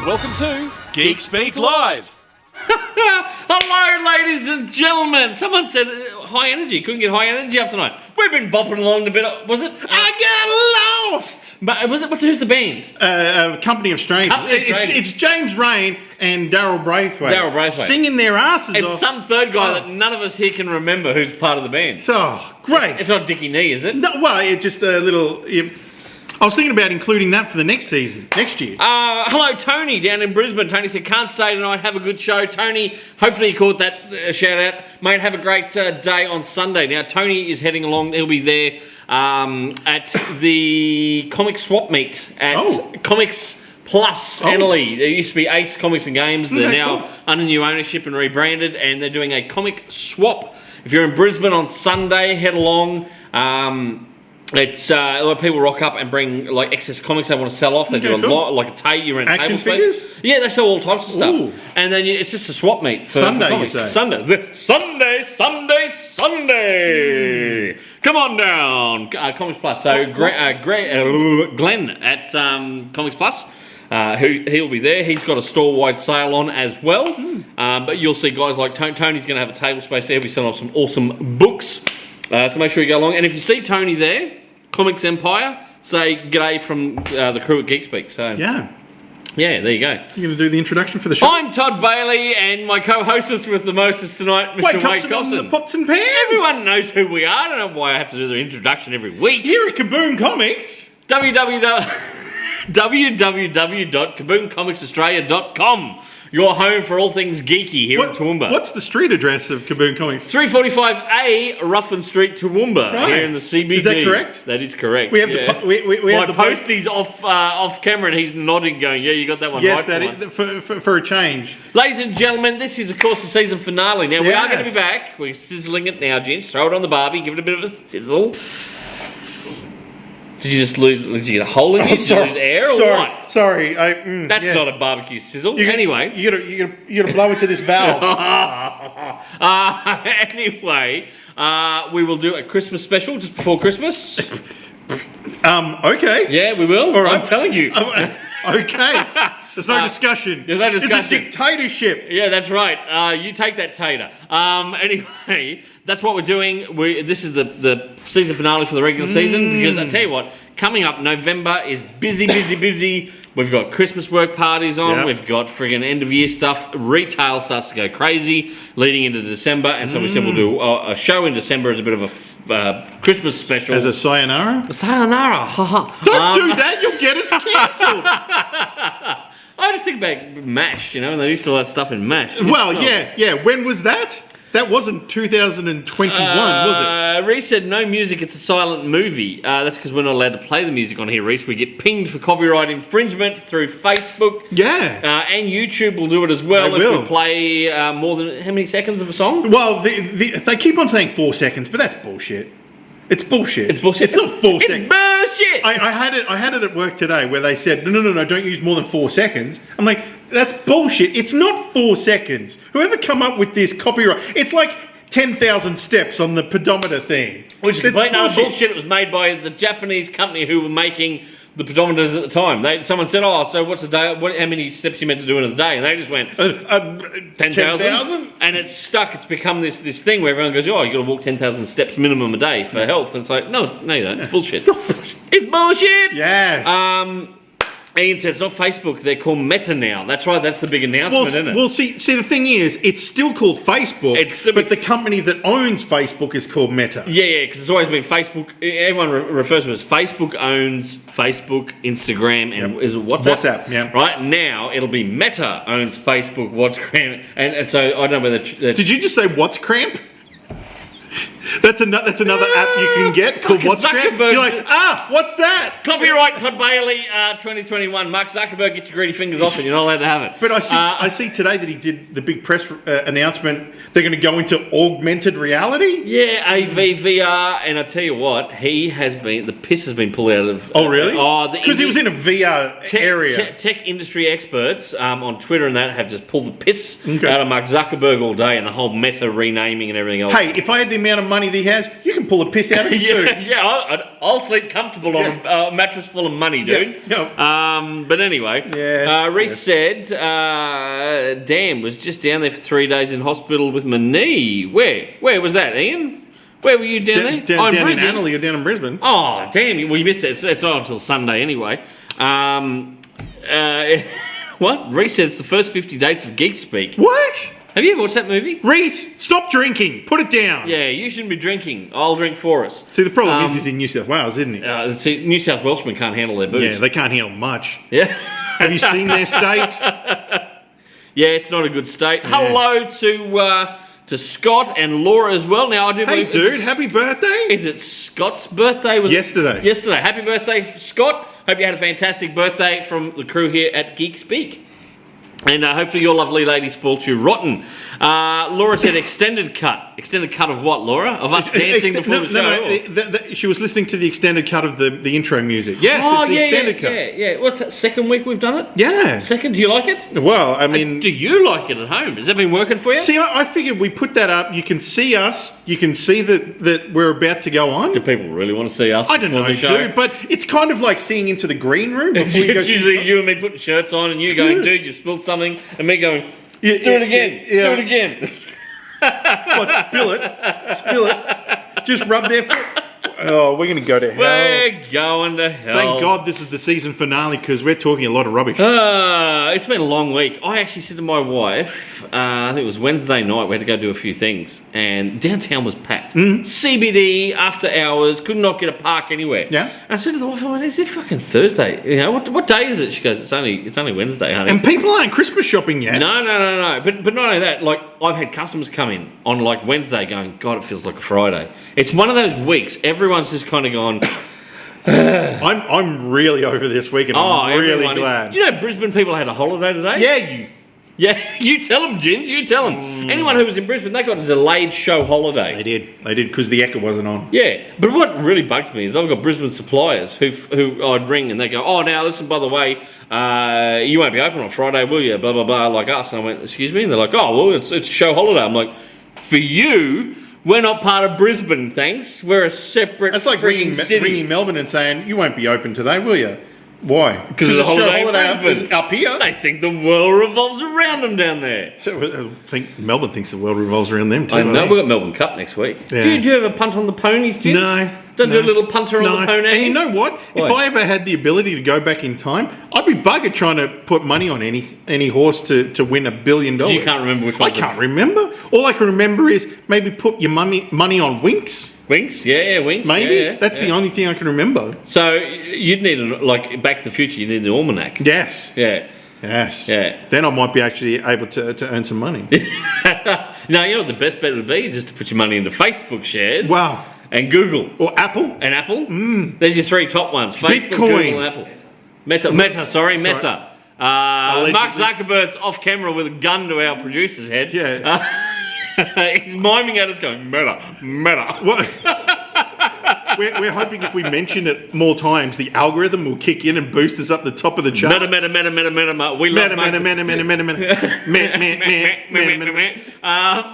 Welcome to Geek Speak Live. Hello, ladies and gentlemen. Someone said high energy. Couldn't get high energy up tonight. We've been bopping along a bit. Was it? I got lost. But was it? Who's the band? Company of Strangers. Company of Strangers. It's James Rain and Daryl Braithwaite. Daryl Braithwaite. Singing their asses And off. some third guy that none of us here can remember who's part of the band. Oh, great. It's not Dickie Knee, is it? No, well, it's just a little... I was thinking about including that for the next season, next year. Hello, Tony, down in Brisbane. Tony said, can't stay tonight, have a good show. Tony, hopefully you caught that shout out. Mate, have a great day on Sunday. Now, Tony is heading along. He'll be there at the comic swap meet at Comics Plus Annalee. There used to be Ace Comics and Games. They're now under new ownership and rebranded, and they're doing a comic swap. If you're in Brisbane on Sunday, head along. It's a lot of people rock up and bring like excess comics they want to sell off. They do a lot, like a table. You're in a Action table space. figures? Yeah, they sell all types of stuff. Ooh. And then it's just a swap meet for Sunday, for comics. you say? Sunday. Come on down, Comics Plus. So Glenn at Comics Plus. He'll be there. He's got a store-wide sale on as well. But you'll see guys like Tony's going to have a table space there. He'll be selling off some awesome books. So make sure you go along. And if you see Tony there, Comics Empire, say g'day from the crew at Geek Speak. So yeah, there you go. You're going to do the introduction for the show? I'm Todd Bailey, and my co-hostess with the mostest tonight, Mr. Wade Cobson. The pots and pans. Everyone knows who we are. I don't know why I have to do the introduction every week. Here at Kaboom Comics. www.kaboomcomicsaustralia.com. Your home for all things geeky here in Toowoomba. What's the street address of Kaboom Comics? 345A Ruthven Street, Toowoomba, here in the CBD. Is that correct? That is correct. We have my postie's off camera, and he's nodding, going, "Yeah, you got that one right." Yes, that is for a change. Ladies and gentlemen, this is of course the season finale. Now we are going to be back. We're sizzling it now, gents. Throw it on the barbie, give it a bit of a sizzle. Did you just lose? Did you get a hole in you? Did you lose air or what? Sorry, that's not a barbecue sizzle. Anyway, you gotta blow into this valve. Anyway, we will do a Christmas special just before Christmas. Okay. Yeah, we will. All right. I'm telling you. Okay. There's no discussion. There's no discussion. It's a dictatorship. Yeah, that's right. You take that, tater. Anyway, that's what we're doing. This is the season finale for the regular season, because I tell you what, coming up, November is busy. We've got Christmas work parties on. Yep. We've got friggin' end of year stuff. Retail starts to go crazy leading into December, and so we said we'll do a show in December as a bit of a Christmas special. As a sayonara? A sayonara. Don't do that. You'll get us cancelled. I just think about MASH, and they used to all that stuff in MASH. Well, yeah. When was that? That wasn't 2021, was it? Reese said no music, it's a silent movie. That's because we're not allowed to play the music on here, Reese. We get pinged for copyright infringement through Facebook. Yeah. And YouTube will do it as well They if will. we play more than, how many seconds of a song? Well, they keep on saying 4 seconds, but that's bullshit. It's bullshit. It's bullshit. It's not 4 seconds. It's bullshit! I had it at work today where they said, no, don't use more than 4 seconds. I'm like, that's bullshit. It's not 4 seconds. Whoever come up with this copyright, it's like 10,000 steps on the pedometer thing. Which is complete bullshit. It was made by the Japanese company who were making the pedometers at the time. Someone said, so what's the day? How many steps you meant to do in a day? And they just went 10,000, and it's stuck. It's become this thing where everyone goes, you got to walk 10,000 steps minimum a day for health. And it's like, no, you don't. It's bullshit. It's bullshit. Yes. Ian says it's not Facebook. They're called Meta now. That's right. That's the big announcement, isn't it? Well, see, the thing is, it's still called Facebook, but the company that owns Facebook is called Meta. Yeah, because it's always been Facebook. Everyone refers to it as Facebook owns Facebook, Instagram, and is it WhatsApp? WhatsApp, yeah. Right now, it'll be Meta owns Facebook, WhatsApp, and so I don't know whether. Did you just say What's Cramp? That's another app you can get called What's Cramp. You're like, what's that? Copyright Todd Bailey 2021. Mark Zuckerberg, get your greedy fingers off it. You're not allowed to have it. But I see today that he did the big press announcement. They're going to go into augmented reality. Yeah, AVVR, and I tell you what, the piss has been pulled out of. Oh really? Because he was in a VR area. Tech industry experts on Twitter and that have just pulled the piss out of Mark Zuckerberg all day, and the whole Meta renaming and everything else. Hey, if I had the amount of money money that he has, you can pull a piss out of him too. I'll sleep comfortable on a mattress full of money, dude. Yeah. But anyway, Reese said, damn, was just down there for 3 days in hospital with my knee. Where was that, Ian? Where were you down there? Down in Annerley or down in Brisbane. Oh, damn. Well, you missed it. It's not until Sunday anyway. What? Reese said it's the first 50 dates of Geek Speak. What? Have you ever watched that movie? Reese, stop drinking. Put it down. Yeah, you shouldn't be drinking. I'll drink for us. See, the problem is he's in New South Wales, isn't he? See, New South Welshmen can't handle their booze. Yeah, they can't handle much. Yeah. Have you seen their state? Yeah, it's not a good state. Yeah. Hello to Scott and Laura as well. Now I do. Hey, dude, happy birthday! Is it Scott's birthday? Was yesterday? Yesterday. Happy birthday, Scott. Hope you had a fantastic birthday from the crew here at Geek Speak. And hopefully your lovely lady spoilt you rotten. Laura said extended cut. Extended cut of what, Laura? Of us dancing before the show? No. She was listening to the extended cut of the intro music. Yes, it's the extended cut. Yeah. What's that, second week we've done it? Yeah. Second, do you like it? Well, I mean... do you like it at home? Has that been working for you? See, I figured we put that up. You can see us. You can see that we're about to go on. Do people really want to see us? I don't know, dude, but it's kind of like seeing into the green room. It's usually you and me putting shirts on and you going, dude, you spilled something, and me going, do it again, do it again. What, spill it? Just rub their foot. Oh, we're going to go to hell. We're going to hell. Thank God this is the season finale because we're talking a lot of rubbish. It's been a long week. I actually said to my wife, I think it was Wednesday night, we had to go do a few things, and downtown was packed. CBD, after hours, could not get a park anywhere. Yeah. And I said to the wife, is it fucking Thursday? You know, what day is it? She goes, it's only Wednesday, honey. And people aren't Christmas shopping yet. No. But not only that, like, I've had customers come in on like Wednesday going, God, it feels like a Friday. It's one of those weeks, everyone's just kind of gone. I'm really over this week and I'm really glad. Do you know Brisbane people had a holiday today? Yeah, you tell them, Ginge, you tell them. Anyone who was in Brisbane, they got a delayed show holiday. They did because the Ekka wasn't on. Yeah, but what really bugs me is I've got Brisbane suppliers who I'd ring and they go, oh, now listen, by the way, you won't be open on Friday, will you? Blah, blah, blah, like us. And I went, excuse me? And they're like, oh, well, it's show holiday. I'm like, for you, we're not part of Brisbane, thanks. We're a separate That's like ringing Melbourne and saying, you won't be open today, will you? Why? Because there's a holiday up here. They think the world revolves around them down there. So I think Melbourne thinks the world revolves around them too. I know, we've got Melbourne Cup next week. Yeah. Do you ever punt on the ponies, Jim? No. Don't do a little punter on the ponies? And you know what? If I ever had the ability to go back in time, I'd be buggered trying to put money on any horse to win $1 billion. You can't remember which one? I can't remember. All I can remember is maybe put your money on Winx. Winx? Yeah, Winx. Maybe. That's the only thing I can remember. So you'd need, like, Back to the Future, you need the almanac. Yes. Yeah. Yes. Yeah. Then I might be actually able to earn some money. Now, you know what the best bet would be? Just to put your money into Facebook shares. Wow. And Google. Or Apple. And Apple. There's your three top ones. Facebook, Bitcoin. Google, and Apple. Meta. Meta. Mark Zuckerberg's off camera with a gun to our producer's head. Yeah. He's miming at us going, Meta. What? We're hoping if we mention it more times, the algorithm will kick in and boost us up the top of the chart. Meta. We love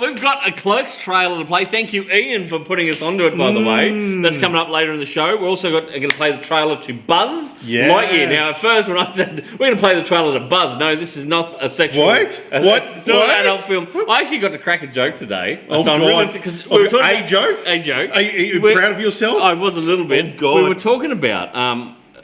We've got a Clerks trailer to play. Thank you, Ian, for putting us onto it, by the way. That's coming up later in the show. We're also going to play the trailer to Buzz Lightyear. Now, at first, when I said we're going to play the trailer to Buzz, no, this is not a sexual... What? It's not an adult film. I actually got to crack a joke today. Oh, God. A joke? A joke. Are you proud of yourself? I was a little bit. Oh, God. We were talking about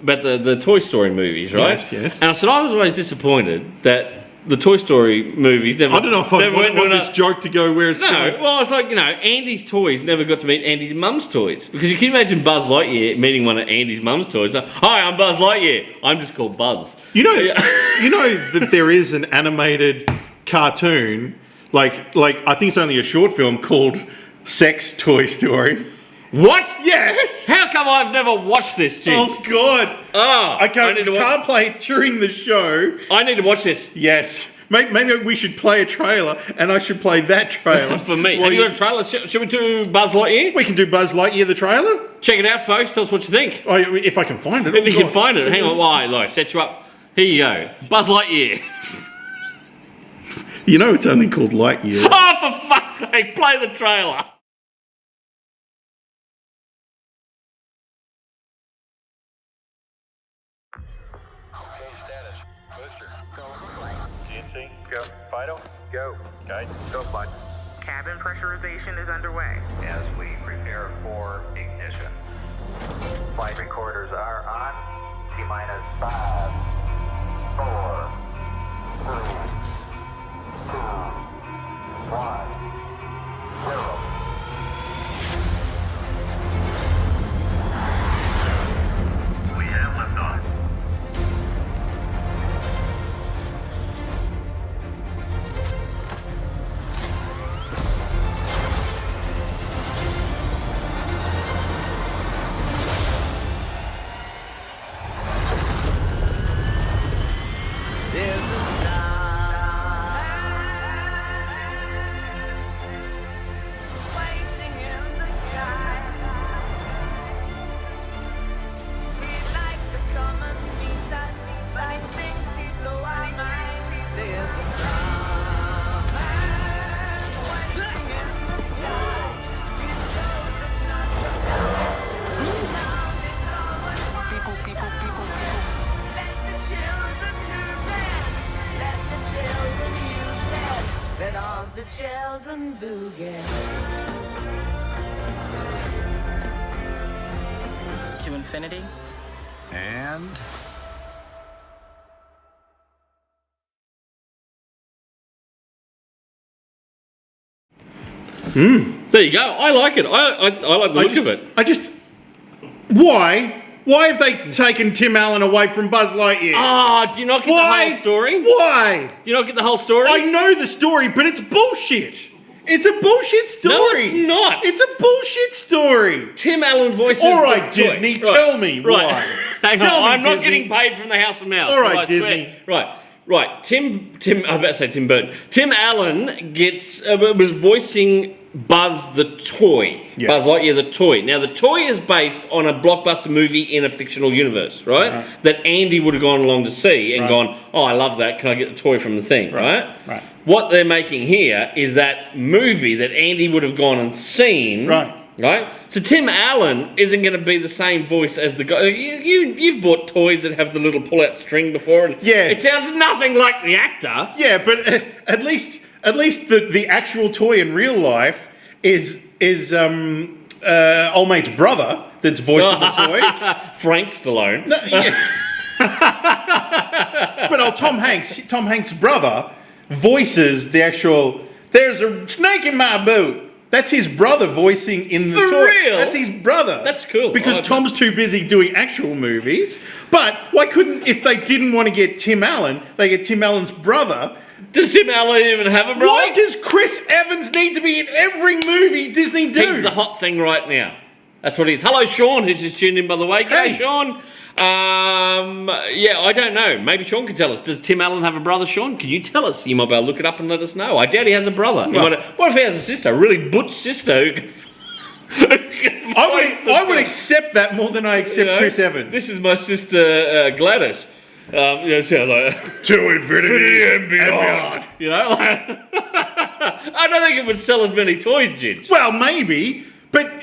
the Toy Story movies, right? Yes. And I said I was always disappointed that the Toy Story movies never... I don't know if I want this joke to go where it's going. No, well, it's like, Andy's toys never got to meet Andy's mum's toys. Because you can imagine Buzz Lightyear meeting one of Andy's mum's toys. Like, hi, I'm Buzz Lightyear. I'm just called Buzz. You know that there is an animated cartoon, like I think it's only a short film called Sex Toy Story. What? Yes. How come I've never watched this, Jim? Oh, God. I can't play it during the show. I need to watch this. Yes. Maybe we should play a trailer, and I should play that trailer. For me. Have you got a trailer? Should we do Buzz Lightyear? We can do Buzz Lightyear, the trailer. Check it out, folks. Tell us what you think. Oh, if I can find it. If you can find it. Hang on. Why? Like, set you up. Here you go. Buzz Lightyear. You know it's only called Lightyear. Oh, for fuck's sake. Play the trailer. GNC, go. Fido, go. Guidance, go, bud. Cabin pressurization is underway. As we prepare for ignition. Flight recorders are on. T-minus 5, 4, 3, 2, 1, 0. We have liftoff. The children boogie. To infinity And... There you go. I like it. I like the look of it. Why? Why have they taken Tim Allen away from Buzz Lightyear? Ah, do you not get the whole story? Why? Do you not get the whole story? I know the story, but it's bullshit. It's a bullshit story. No, it's not. It's a bullshit story. Tim Allen voices. All right, the toy. Disney, Right. tell me Right. why. Hang Tell on, me, I'm not Disney. getting paid from the House of Mouse. All right, I swear. Disney. Right. Tim. I'm about to say Tim Burton. Tim Allen was voicing Buzz the toy. Yes. Buzz Lightyear the toy. Now the toy is based on a blockbuster movie in a fictional universe, right? That Andy would have gone along to see and gone, oh, I love that. Can I get the toy from the thing, right? Right. What they're making here is that movie that Andy would have gone and seen. Right? So Tim Allen isn't going to be the same voice as the guy. You've bought toys that have the little pull-out string before, and Yeah. it sounds nothing like the actor. Yeah, but at least the actual toy in real life is old mate's brother that's voicing the toy. Frank Stallone. No, yeah. But Tom Hanks' brother voices the actual. There's a snake in my boot. That's his brother voicing in the For toy. real? That's his brother. That's cool. Because I like Tom's too busy doing actual movies. But why couldn't, if they didn't want to get Tim Allen, they get Tim Allen's brother? Does Tim Allen even have a brother? Why does Chris Evans need to be in every movie Disney do? He's the hot thing right now. That's what he is. Hello, Sean, who's just tuned in, by the way. G'day, Hey. Sean. Yeah, I don't know. Maybe Sean can tell us. Does Tim Allen have a brother, Sean? Can you tell us? You might be able to look it up and let us know. I doubt he has a brother. What if he has a sister? A really butch sister who can... I would accept that more than I accept Chris Evans. This is my sister Gladys. Like, To infinity and beyond. You know, I don't think it would sell as many toys, Ginge. Well, maybe. But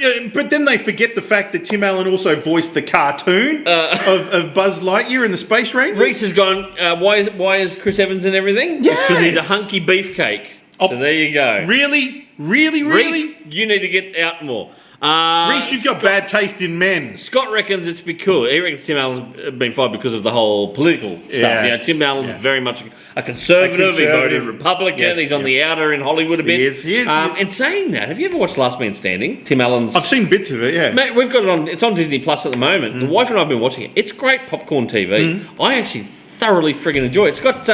then they forget the fact that Tim Allen also voiced the cartoon of Buzz Lightyear in the Space Rangers. Reese has gone, why is Chris Evans in everything? It's because he's a hunky beefcake. Oh, So there you go. Really? Reese, you need to get out more. Reese, you've got bad taste in men. Scott reckons it's because he reckons Tim Allen's been fired because of the whole political stuff. Yes, Tim Allen's yes. very much a conservative. He voted Republican. Yes, He's on the outer in Hollywood a bit. He is. And saying that, have you ever watched Last Man Standing? Tim Allen's. I've seen bits of it, yeah. Mate, we've got it on. It's on Disney Plus at the moment. The wife and I have been watching it. It's great popcorn TV. I actually thoroughly friggin' enjoy it. It's got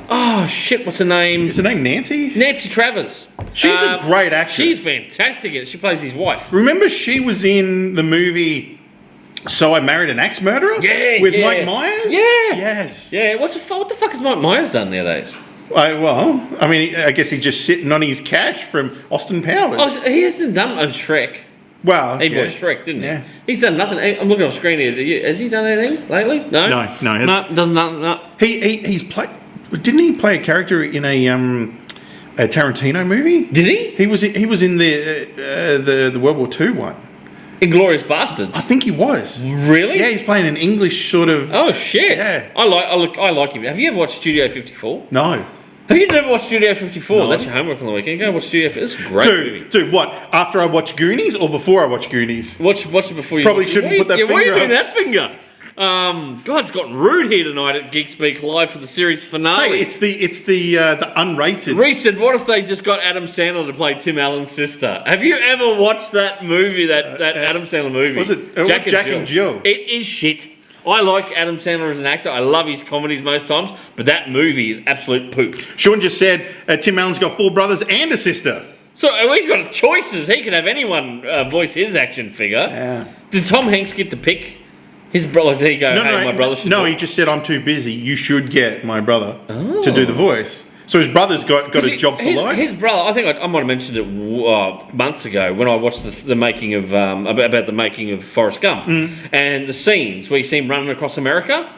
oh shit, what's her name? Is her name Nancy? Nancy Travers. She's a great actress. She's fantastic in it. She plays his wife. Remember she was in the movie So I Married an Axe Murderer? Yeah, With yeah. Mike Myers? Yeah. Yes. Yeah, what the fuck has Mike Myers done nowadays? I guess he's just sitting on his cash from Austin Powers. Oh, he hasn't done Shrek. Well, He voiced Shrek, didn't he? Yeah. He's done nothing. I'm looking off screen here. Has he done anything lately? No. No, No, doesn't. No. He's played. Didn't he play a character in a Tarantino movie? Did he? He was in the World War II one. Inglourious Bastards. I think he was. Really? Yeah, he's playing an English sort of. Oh shit! Yeah. I like him. Have you ever watched Studio 54? No. Have you never watched Studio 54? No. That's your homework on the weekend. Go watch Studio 54. It's a great movie. Dude, what? After I watch Goonies or before I watch Goonies? Watch it before you Probably watch it. shouldn't put that Why are you finger doing up. that finger? God, it's gotten rude here tonight at Geek Speak Live for the series finale. Hey, it's the unrated. Reece said, what if they just got Adam Sandler to play Tim Allen's sister? Have you ever watched that movie, that Adam Sandler movie? Was it Jack and Jill? It is shit. I like Adam Sandler as an actor. I love his comedies most times, but that movie is absolute poop. Sean just said Tim Allen's got 4 brothers and a sister. So he's got choices. He can have anyone voice his action figure. Yeah. Did Tom Hanks get to pick his brother? Did he go, hey, my brother should do it? he just said, I'm too busy. You should get my brother to do the voice. So his brother's got a job for life? His brother, I think I might have mentioned it months ago when I watched the making of, about the making of Forrest Gump. And the scenes where you see him running across America,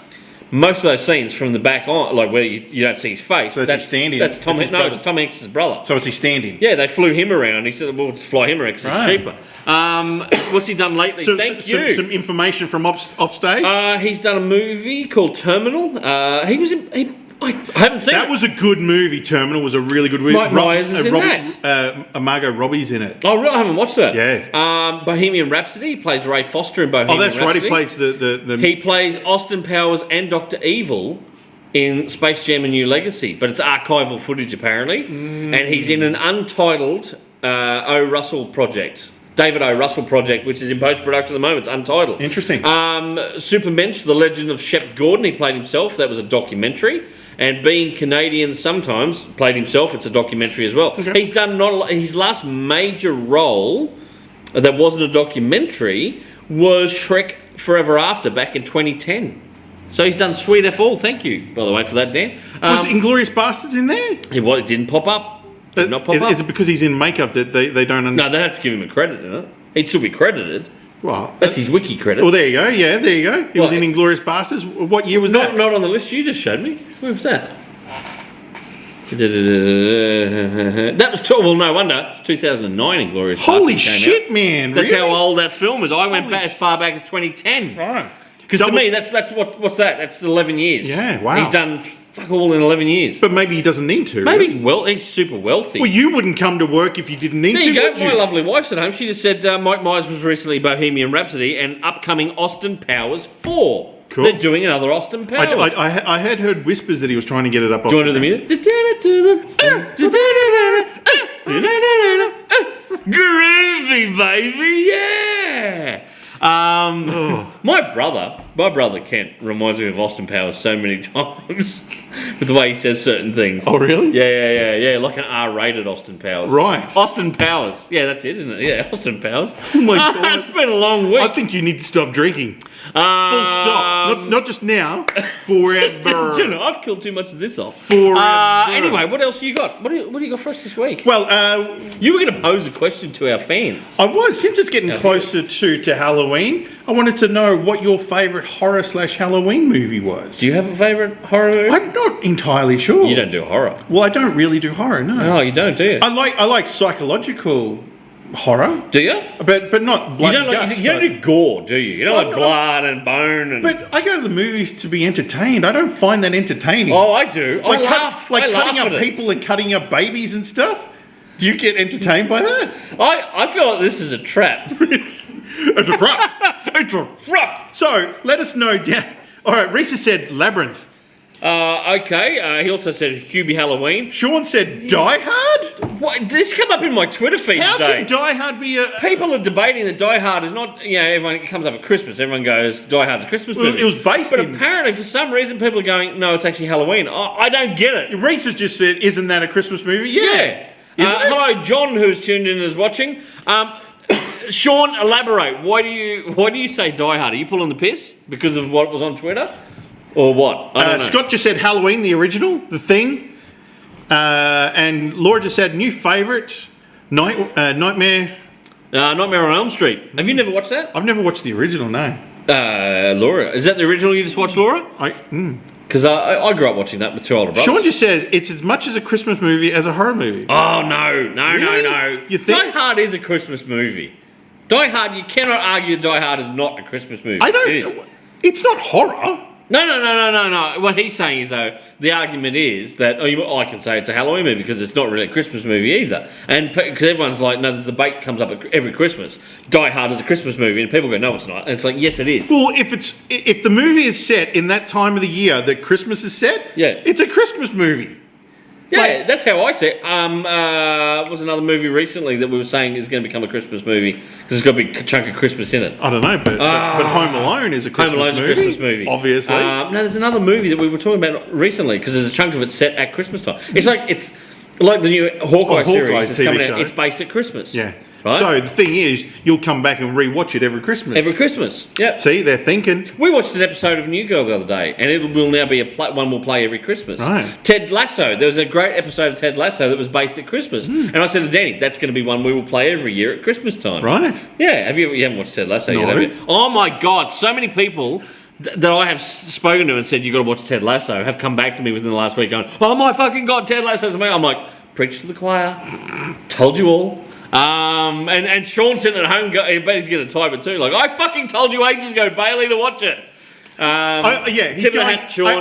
most of those scenes from the back on, like where you don't see his face. So that's standing. That's Tom. That's his No, brother's. it's Tom Hanks' brother. So is he standing? Yeah, they flew him around. He said, "Well, let's fly him around because Right. it's cheaper." What's he done lately? Thank you. Some information from off stage? He's done a movie called Terminal. He was in. I haven't seen That it. was a good movie. Terminal was a really good movie. Mike Myers is in that. Margot Robbie's in it. Oh, really? I haven't watched that. Yeah. Bohemian Rhapsody. He plays Ray Foster in Bohemian Rhapsody. Oh, that's right. He plays the He plays Austin Powers and Dr. Evil in Space Jam: A New Legacy, but it's archival footage apparently, and he's in an untitled O. Russell project. David O. Russell project, which is in post-production at the moment. It's untitled. Interesting. Supermensch, The Legend of Shep Gordon, he played himself. That was a documentary. And being Canadian sometimes, played himself. It's a documentary as well. Okay. He's done his last major role that wasn't a documentary was Shrek Forever After back in 2010. So he's done Sweet F All. Thank you, by the way, for that, Dan. Was Inglourious Bastards in there? It didn't pop up. Did not pop up. Is it because he's in makeup that they don't understand? No, they have to give him a credit in it. He'd still be credited. Well, That's his wiki credit. well, there you go. Yeah, there you go. He was Well, in Inglourious Bastards. What year was that? Not on the list you just showed me. Where was that? That was well, no wonder. It's 2009 Inglourious Holy Bastards came shit, out. man! That's really? how old that film is. I went Holy back as far back as 2010. Right. Because to Double- me, that's what's that? That's 11 years. Yeah, wow. He's done fuck all in 11 years. But maybe he doesn't need to. Maybe right? he's super wealthy. Well, you wouldn't come to work if you didn't need There to. you go. would My lovely wife's at home. She just said Mike Myers was recently Bohemian Rhapsody and upcoming Austin Powers 4. Cool. They're doing another Austin Powers. I had heard whispers that he was trying to get it up. Do you want to do the music? Groovy, baby, yeah! My brother Kent reminds me of Austin Powers so many times with the way he says certain things. Oh, really? Yeah, like an R-rated Austin Powers. Right. Austin Powers. Yeah, that's it, isn't it? Yeah, Austin Powers. Oh my God. It's been a long week. I think you need to stop drinking. Full stop. Not just now. Forever. You know, I've killed too much of this off. Forever. Anyway, what else you got? What do you got for us this week? Well, You were going to pose a question to our fans. I was. Since it's getting closer to Halloween, I wanted to know what your favourite horror/Halloween movie was. Do you have a favourite horror movie? I'm not entirely sure. You don't do horror. Well, I don't really do horror. No. Oh, you don't, do you? I like psychological horror, Do you? but not blood You and guts. you don't do gore, do you? You don't like blood and bone and. But I go to the movies to be entertained. I don't find that entertaining. Oh, I do. I laugh. Cutting I laugh up at it. people and cutting up babies and stuff. Do you get entertained by that? I feel like this is a trap. It's a trap. It's a trap. So let us know down. All right, Reese said Labyrinth. Okay. He also said Hubie Halloween. Sean said Die Hard. What? This come up in my Twitter feed How today. can Die Hard be a? People are debating that Die Hard is not. You know, everyone it comes up at Christmas. Everyone goes Die Hard's a Christmas Well, movie. it was based but in- apparently, for some reason, people are going, no, it's actually Halloween. I don't get it. Reese has just said, "Isn't that a Christmas movie?" Yeah. Isn't it? Hello, John, who's tuned in and is watching. Sean, elaborate. Why do you say Die Hard? Are you pulling the piss because of what was on Twitter, or what? I don't know. Scott just said Halloween, the original, The Thing, and Laura just said new favourite, Nightmare. Nightmare on Elm Street. Have you never watched that? I've never watched the original. No. Laura, is that the original you just watched, Laura? Because I grew up watching that with two older brothers. Sean just says it's as much as a Christmas movie as a horror movie. Oh no! Really? You think? Die Hard is a Christmas movie. Die Hard, you cannot argue Die Hard is not a Christmas movie. I don't. It is. It's not horror. No. What he's saying is, though, the argument is that I can say it's a Halloween movie because it's not really a Christmas movie either. And because everyone's like, no, there's a debate comes up every Christmas. Die Hard is a Christmas movie, and people go, no, it's not. And it's like, yes, it is. Well, if the movie is set in that time of the year that Christmas is set, Yeah. it's a Christmas movie. Yeah, that's how I see it. Was another movie recently that we were saying is going to become a Christmas movie because it's got a big chunk of Christmas in it. I don't know, but Home Alone is a Christmas Home Alone's movie. a Christmas movie. Obviously. No, there's another movie that we were talking about recently because there's a chunk of it set at Christmas time. It's like the new Hawkeye series that's TV coming show. out. It's based at Christmas. Yeah. Right? So the thing is, you'll come back and rewatch it every Christmas. Every Christmas. Yep. See, they're thinking. We watched an episode of New Girl the other day, and it will now be one we'll play every Christmas. Right. Ted Lasso. There was a great episode of Ted Lasso that was based at Christmas, and I said to Danny, "That's going to be one we will play every year at Christmas time." Right. Yeah. You haven't watched Ted Lasso No. yet, have you? Oh my God! So many people that I have spoken to and said you've got to watch Ted Lasso have come back to me within the last week going, "Oh my fucking God, Ted Lasso's amazing." I'm like, preach to the choir. Told you all. And Sean's sitting at home, I bet he's going to type it too. Like, I fucking told you ages ago, Bailey, to watch it.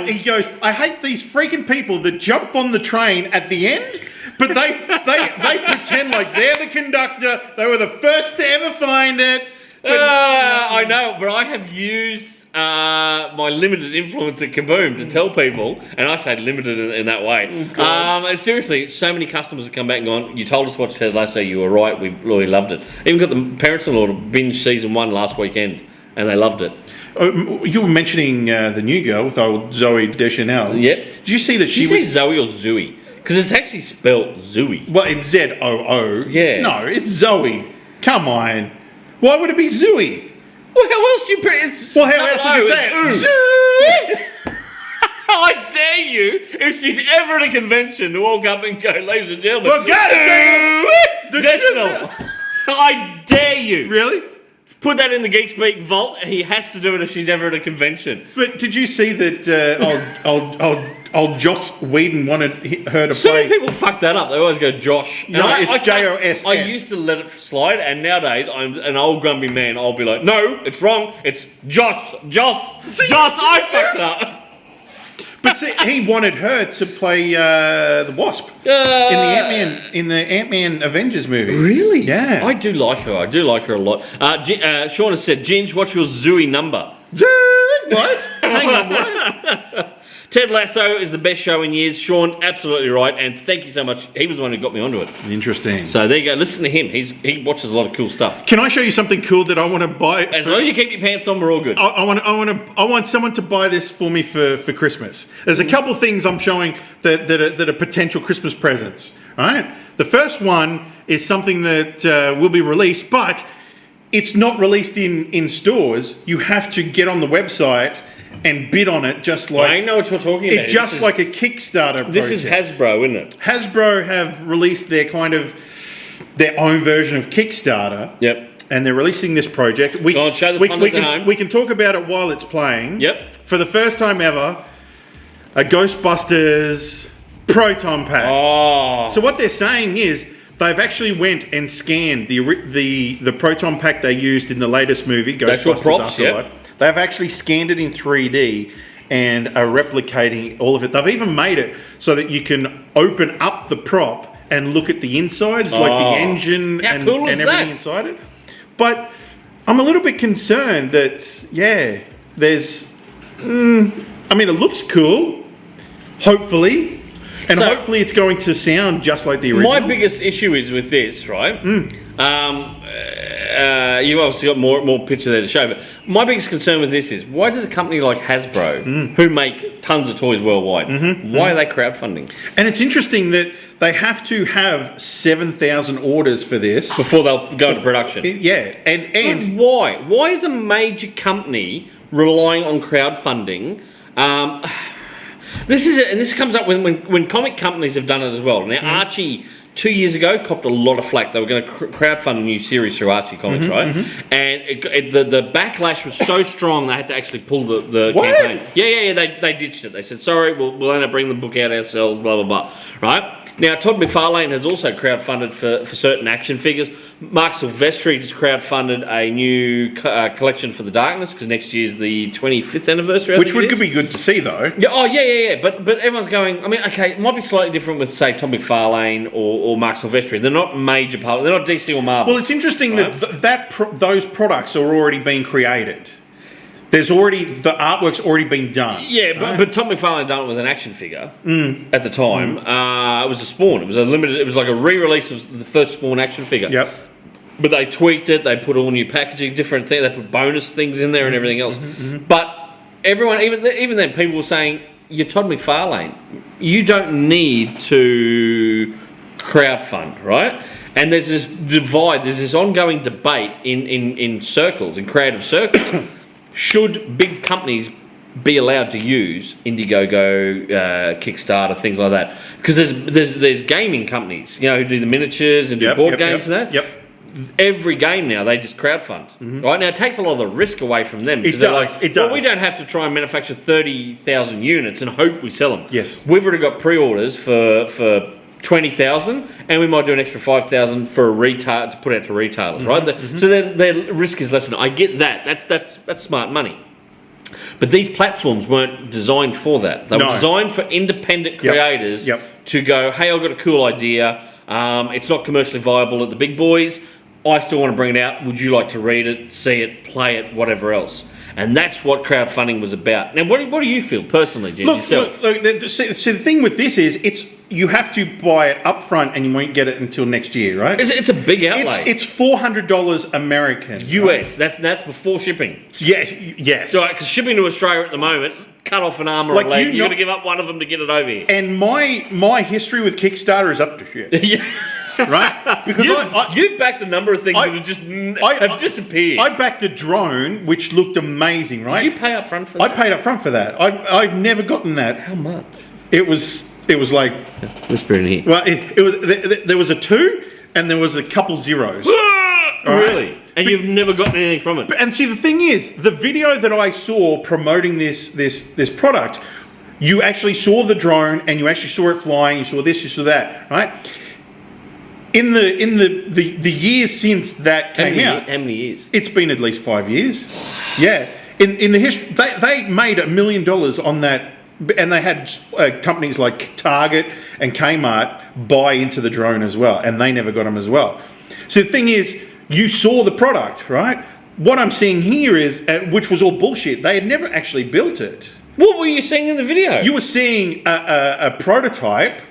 He goes, I hate these freaking people that jump on the train at the end, but they pretend like they're the conductor. They were the first to ever find it. I know, but I have used my limited influence at Kaboom to tell people, and I say limited in that way. And seriously, so many customers have come back and gone, you told us to watch Ted Lasso, you were right, we really loved it. Even got the parents-in-law to binge season 1 last weekend, and they loved it. You were mentioning the new girl with old Zoe Deschanel. Yep. Did you see that Did you say Zoe or Zooey? Because it's actually spelled Zooey. Well, it's Z-O-O. Yeah. No, it's Zoe. Come on. Why would it be Zooey? Well, how else do you put it? Well, how else would you say it? Zoe! I dare you, if she's ever at a convention, to walk up and go, ladies and gentlemen, Well, God, Deschanel. I dare you. Really? Put that in the Geek Speak vault. He has to do it if she's ever at a convention. But did you see that old Joss Whedon wanted her to So play? many people fuck that up. They always go Josh. No, And it's J-O-S-S. I used to let it slide, and nowadays I'm an old grumpy man. I'll be like, no, it's wrong. It's Josh. I fucked it up. But see, he wanted her to play the Wasp in the Ant-Man Avengers movie. Really? Yeah. I do like her. I do like her a lot. Sean has said, Ginge, what's your Zooey number? What? Hang on, what? Ted Lasso is the best show in years. Sean, absolutely right. And thank you so much. He was the one who got me onto it. Interesting. So there you go. Listen to him. He watches a lot of cool stuff. Can I show you something cool that I want to buy? As long as you keep your pants on, we're all good. I want someone to buy this for me for Christmas. There's a couple things I'm showing that are potential Christmas presents. All right. The first one is something that will be released, but it's not released in stores. You have to get on the website and bid on it, just like I know what you're talking about. It's just like a Kickstarter project. This is Hasbro, isn't it? Hasbro have released their own version of Kickstarter. Yep. And they're releasing this project. Go on, show the punters at home. We can talk about it while it's playing. Yep. For the first time ever, a Ghostbusters Proton Pack. Oh. So what they're saying is they've actually went and scanned the Proton Pack they used in the latest movie, Ghostbusters props, Afterlife. yep. They've actually scanned it in 3D and are replicating all of it. They've even made it so that you can open up the prop and look at the insides, like the engine How and cool is everything that? inside it. But I'm a little bit concerned that, there's... it looks cool, hopefully. And So- hopefully it's going to sound just like the original. My biggest issue is with this, right? You've obviously got more picture there to show, but my biggest concern with this is why does a company like Hasbro, who make tons of toys worldwide, why are they crowdfunding? And it's interesting that they have to have 7,000 orders for this. Before they'll go into production? Yeah, and But why? Why is a major company relying on crowdfunding? This comes up when comic companies have done it as well. Now, Archie 2 years ago copped a lot of flack. They were going to crowdfund a new series through Archie Comics, right? And the backlash was so strong they had to actually pull the What? campaign. Yeah. They ditched it. They said, sorry, we'll end up bringing the book out ourselves, blah, blah, blah. Right? Now, Todd McFarlane has also crowdfunded for certain action figures. Mark Silvestri just crowdfunded a new collection for the Darkness because next year's the 25th anniversary. Which would be good to see, though. Yeah, yeah. But everyone's going. I mean, okay, it might be slightly different with, say, Todd McFarlane or Mark Silvestri. They're not major part. They're not DC or Marvel. Well, it's interesting that those products are already being created. There's already the artwork's already been done. Yeah, but Todd McFarlane done it with an action figure at the time. It was a Spawn. It was a limited. It was like a re-release of the first Spawn action figure. Yep. But they tweaked it. They put all new packaging, different things. They put bonus things in there and everything else. But everyone, even then, people were saying, "You're Todd McFarlane. You don't need to crowdfund, right?" And there's this divide. There's this ongoing debate in circles, in creative circles. Should big companies be allowed to use Indiegogo, Kickstarter, things like that? Because there's gaming companies, who do the miniatures and do board games and that. Yep. Every game now they just crowdfund. Right now, it takes a lot of the risk away from them. It does. It does. Well, we don't have to try and manufacture 30,000 units and hope we sell them. Yes. We've already got pre-orders for 20,000, and we might do an extra 5,000 for a retail to put out to retailers, right? So their risk is lessened. I get that. That's smart money. But these platforms weren't designed for that. They were designed for independent creators to go, hey, I've got a cool idea. It's not commercially viable at the big boys. I still want to bring it out. Would you like to read it, see it, play it, whatever else? And that's what crowdfunding was about. Now, what do you feel personally, Jim, yourself? Look, see, the thing with this is you have to buy it up front and you won't get it until next year, right? It's a big outlay. It's $400 American. US. Right? That's before shipping. Yes. Right, because shipping to Australia at the moment, cut off an arm or a leg, you're going to give up one of them to get it over here. And my history with Kickstarter is up to shit. Yeah. Right? Because you've backed a number of things that have just have disappeared. I backed a drone which looked amazing, right? Did you pay up front for that? I paid up front for that. I've never gotten that. How much? It was like whisper in here. Well, it was there was a 2 and there was a couple zeros. Really? And you've never gotten anything from it? And see, the thing is, the video that I saw promoting this product, you actually saw the drone and you actually saw it flying. You saw this, you saw that, right? In the years since that came out, how many years? It's been at least 5 years. Yeah, in the history, they made $1 million on that, and they had companies like Target and Kmart buy into the drone as well, and they never got them as well. So the thing is, you saw the product, right? What I'm seeing here is, which was all bullshit. They had never actually built it. What were you seeing in the video? You were seeing a prototype.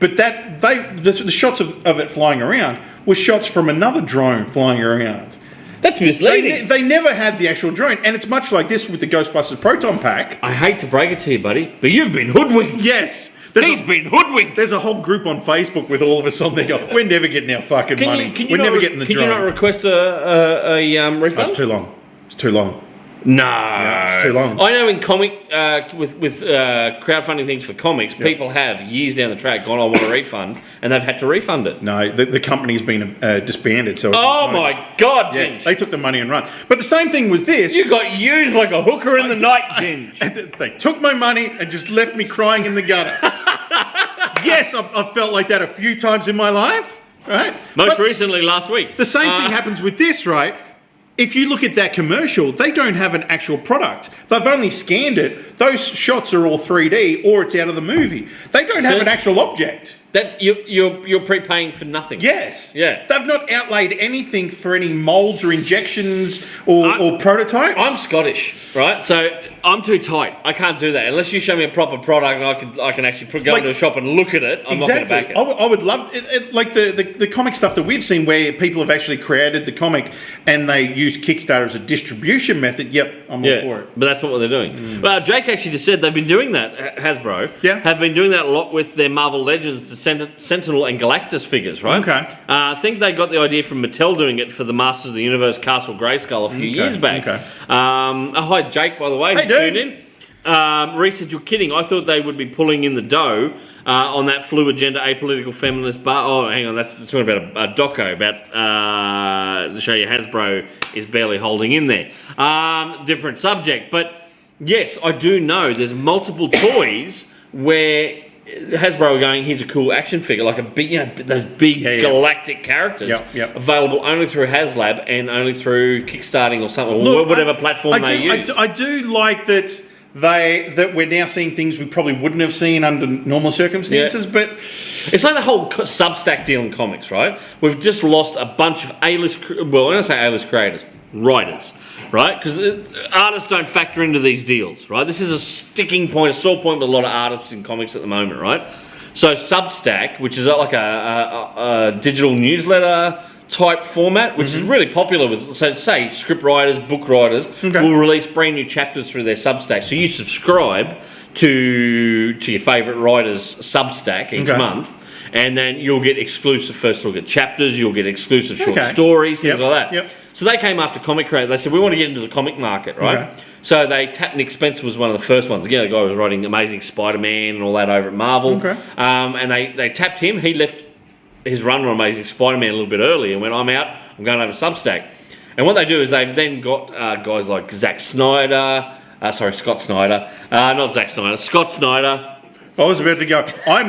But the shots of it flying around were shots from another drone flying around. That's misleading. They never had the actual drone, and it's much like this with the Ghostbusters Proton Pack. I hate to break it to you, buddy, but you've been hoodwinked. Yes. He's been hoodwinked. There's a whole group on Facebook with all of us on there going, we're never getting our fucking money. We're never getting the drone. Can you not request a refund? That's too long. It's too long. No, yeah, it's too long. I know in comic with crowdfunding things for comics, people have years down the track gone, I want a refund, and they've had to refund it. No, the company's been disbanded. So my God, yeah, Ginge. They took the money and run. But the same thing was this. You got used like a hooker in the night, Ginge. They took my money and just left me crying in the gutter. Yes, I've felt like that a few times in my life, right? Most recently last week. The same thing happens with this, right? If you look at that commercial, they don't have an actual product. They've only scanned it. Those shots are all 3D or it's out of the movie. They don't have an actual object. That you're prepaying for nothing. Yes. Yeah. They've not outlaid anything for any molds or injections or prototypes. I'm Scottish, right? So I'm too tight. I can't do that unless you show me a proper product and I can actually go into a shop and look at it. I'm not going to back it. I would love it, like the comic stuff that we've seen where people have actually created the comic and they use Kickstarter as a distribution method. Yep, I'm all for it. But that's not what they're doing. Well, Jake actually just said they've been doing that. Hasbro have been doing that a lot with their Marvel Legends, the Sentinel and Galactus figures, right? Okay. I think they got the idea from Mattel doing it for the Masters of the Universe Castle Grayskull a few years back. Okay. Hi, Jake, by the way. Hey, tuned in. Reese said, you're kidding. I thought they would be pulling in the dough on that fluid gender apolitical feminist bar. Oh, hang on. That's talking about a doco about to show you Hasbro is barely holding in there. Different subject. But yes, I do know there's multiple toys where Hasbro are going, here's a cool action figure, like a big, those big galactic characters available only through HasLab and only through Kickstarting or something, or whatever platform they use. I do like that we're now seeing things we probably wouldn't have seen under normal circumstances, but it's like the whole Substack deal in comics, right? We've just lost a bunch of A-list, well, when I say A-list creators, writers, right? Because artists don't factor into these deals, right? This is a sticking point, a sore point with a lot of artists in comics at the moment, right? So Substack, which is like a digital newsletter type format, which is really popular with, so say, script writers, book writers will release brand new chapters through their Substack. So you subscribe to your favourite writer's Substack each month, and then you'll get exclusive first look at chapters, you'll get exclusive short stories, things like that. So they came after comic creators. They said, we want to get into the comic market, right? So they tapped Nick Spencer, was one of the first ones. Again, the guy who was writing Amazing Spider-Man and all that over at Marvel. And they tapped him. He left his run on Amazing Spider-Man a little bit early and went, I'm out, I'm going over to Substack. And what they do is they've then got guys like Scott Snyder, not Zack Snyder, Scott Snyder. I was about to go, I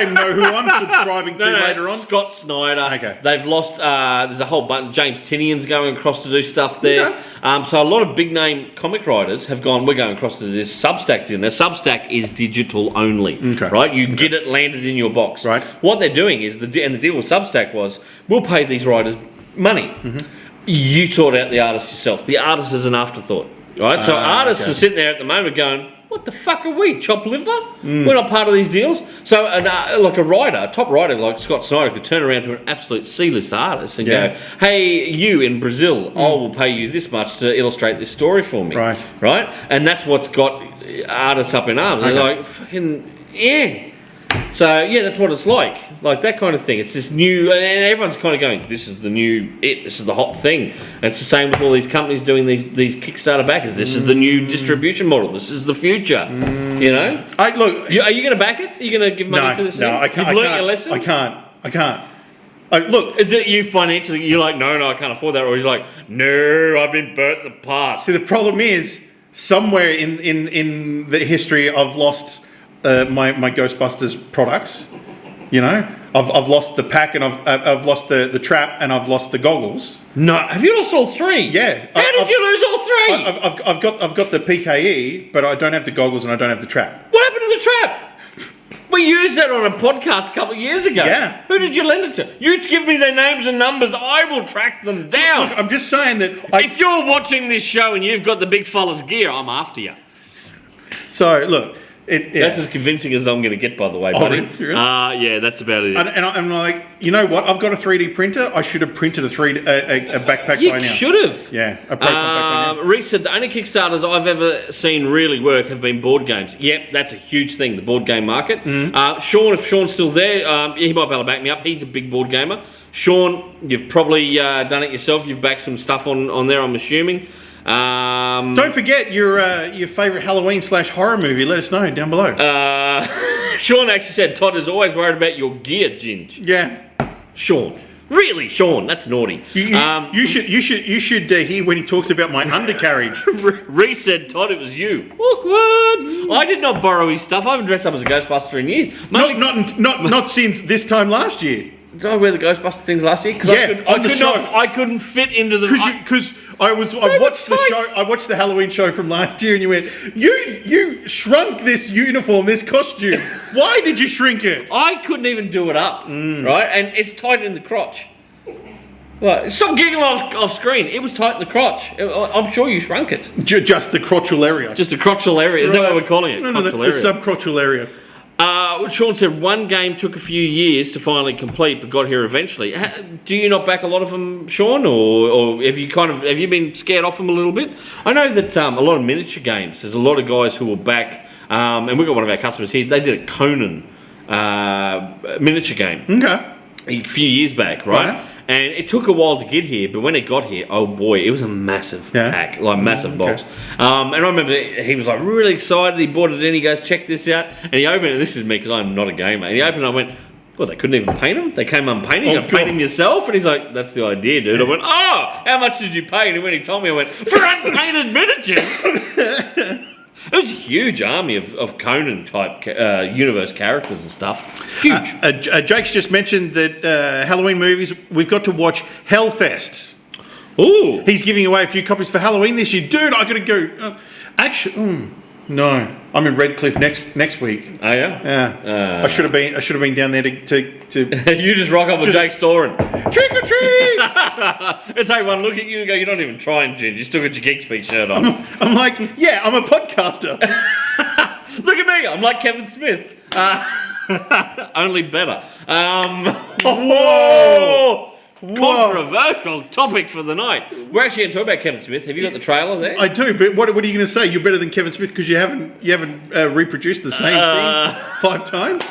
know who I'm subscribing to later on. Scott Snyder. Okay. They've lost, there's a whole bunch, James Tinian's going across to do stuff there. So a lot of big name comic writers have gone, we're going across to this Substack deal. Now Substack is digital only, right? You get it landed in your box. Right. What they're doing is, and the deal with Substack was, we'll pay these writers money. You sort out the artist yourself. The artist is an afterthought, right? So artists are sitting there at the moment going, what the fuck are we, chopped liver? We're not part of these deals. So like a top writer like Scott Snyder could turn around to an absolute C-list artist and go, hey, you in Brazil, I will pay you this much to illustrate this story for me. Right? And that's what's got artists up in arms. They're like, fucking, So, that's what it's like that kind of thing. It's this new, and everyone's kind of going, this is the new this is the hot thing. And it's the same with all these companies doing these Kickstarter backers. This is the new distribution model. This is the future, you know? Are you going to back it? Are you going to give money to this thing? No, I can't. You've learned your lesson? I can't. Look, is it you financially, you're like, no, I can't afford that, or he's like, no, I've been burnt in the past? See, the problem is, somewhere in the history, I've lost my Ghostbusters products. You know, I've lost the pack, and I've lost the trap, and I've lost the goggles. No, have you lost all three? Yeah. How did you lose all three? I've got the PKE, but I don't have the goggles and I don't have the trap. What happened to the trap? We used that on a podcast a couple of years ago. Yeah. Who did you lend it to? You give me their names and numbers, I will track them down. Look, I'm just saying that if you're watching this show and you've got the big fella's gear, I'm after you. So look. That's as convincing as I'm going to get, by the way, buddy. Really? Yeah, that's about it. And I'm like, you know what? I've got a 3D printer. I should have printed a backpack by now. You should have. Yeah, a proton backpack by now. Reese said the only Kickstarters I've ever seen really work have been board games. Yep, that's a huge thing, the board game market. Sean, if Sean's still there, he might be able to back me up. He's a big board gamer. Sean, you've probably done it yourself. You've backed some stuff on there, I'm assuming. Don't forget your favourite Halloween/horror movie. Let us know down below. Sean actually said Todd is always worried about your gear, Ginge. Yeah, Sean. Really, Sean? That's naughty. You should hear when he talks about my undercarriage. Reese said, Todd, it was you. Awkward. I did not borrow his stuff. I haven't dressed up as a Ghostbuster in years. Not since this time last year. Did I wear the Ghostbuster things last year? Yeah, I couldn't fit into the. Because I watched the show. I watched the Halloween show from last year, and you went, you shrunk this uniform, this costume. Why did you shrink it? I couldn't even do it up, right? And it's tight in the crotch. Right, stop giggling off screen. It was tight in the crotch. I'm sure you shrunk it. Just the crotchal area. Just the crotchal area. Is that what we're calling it? No, the subcrotchal area. Sean said one game took a few years to finally complete, but got here eventually. Do you not back a lot of them, Sean, or have you been scared off them a little bit? I know that a lot of miniature games. There's a lot of guys who will back, and we've got one of our customers here. They did a Conan miniature game. Okay. A few years back, right? And it took a while to get here, but when it got here, oh boy, it was a massive pack, like massive box. And I remember he was like really excited. He bought it in. He goes, check this out. And he opened it. This is me because I'm not a gamer. And he opened it. I went, well, they couldn't even paint them. They came unpainted. You got to paint them yourself. And he's like, that's the idea, dude. I went, oh, how much did you pay? And when he told me, I went, for unpainted miniatures. It was a huge army of Conan type universe characters and stuff. Huge. Jake's just mentioned that Halloween movies, we've got to watch Hellfest. Ooh. He's giving away a few copies for Halloween this year. Dude, I got to go. No, I'm in Redcliffe next week. Oh yeah. Yeah. I should have been down there to You just rock up with Jake's door and trick or treat. and take one look at you and go, you're not even trying, Ginge. You still got your Geek Speak shirt on. I'm like, yeah, I'm a podcaster. Look at me. I'm like Kevin Smith. Only better. Whoa. Controversial topic for the night. We're actually going to talk about Kevin Smith. Have you got the trailer there? I do, but what are you going to say? You're better than Kevin Smith because you haven't reproduced the same thing 5 times?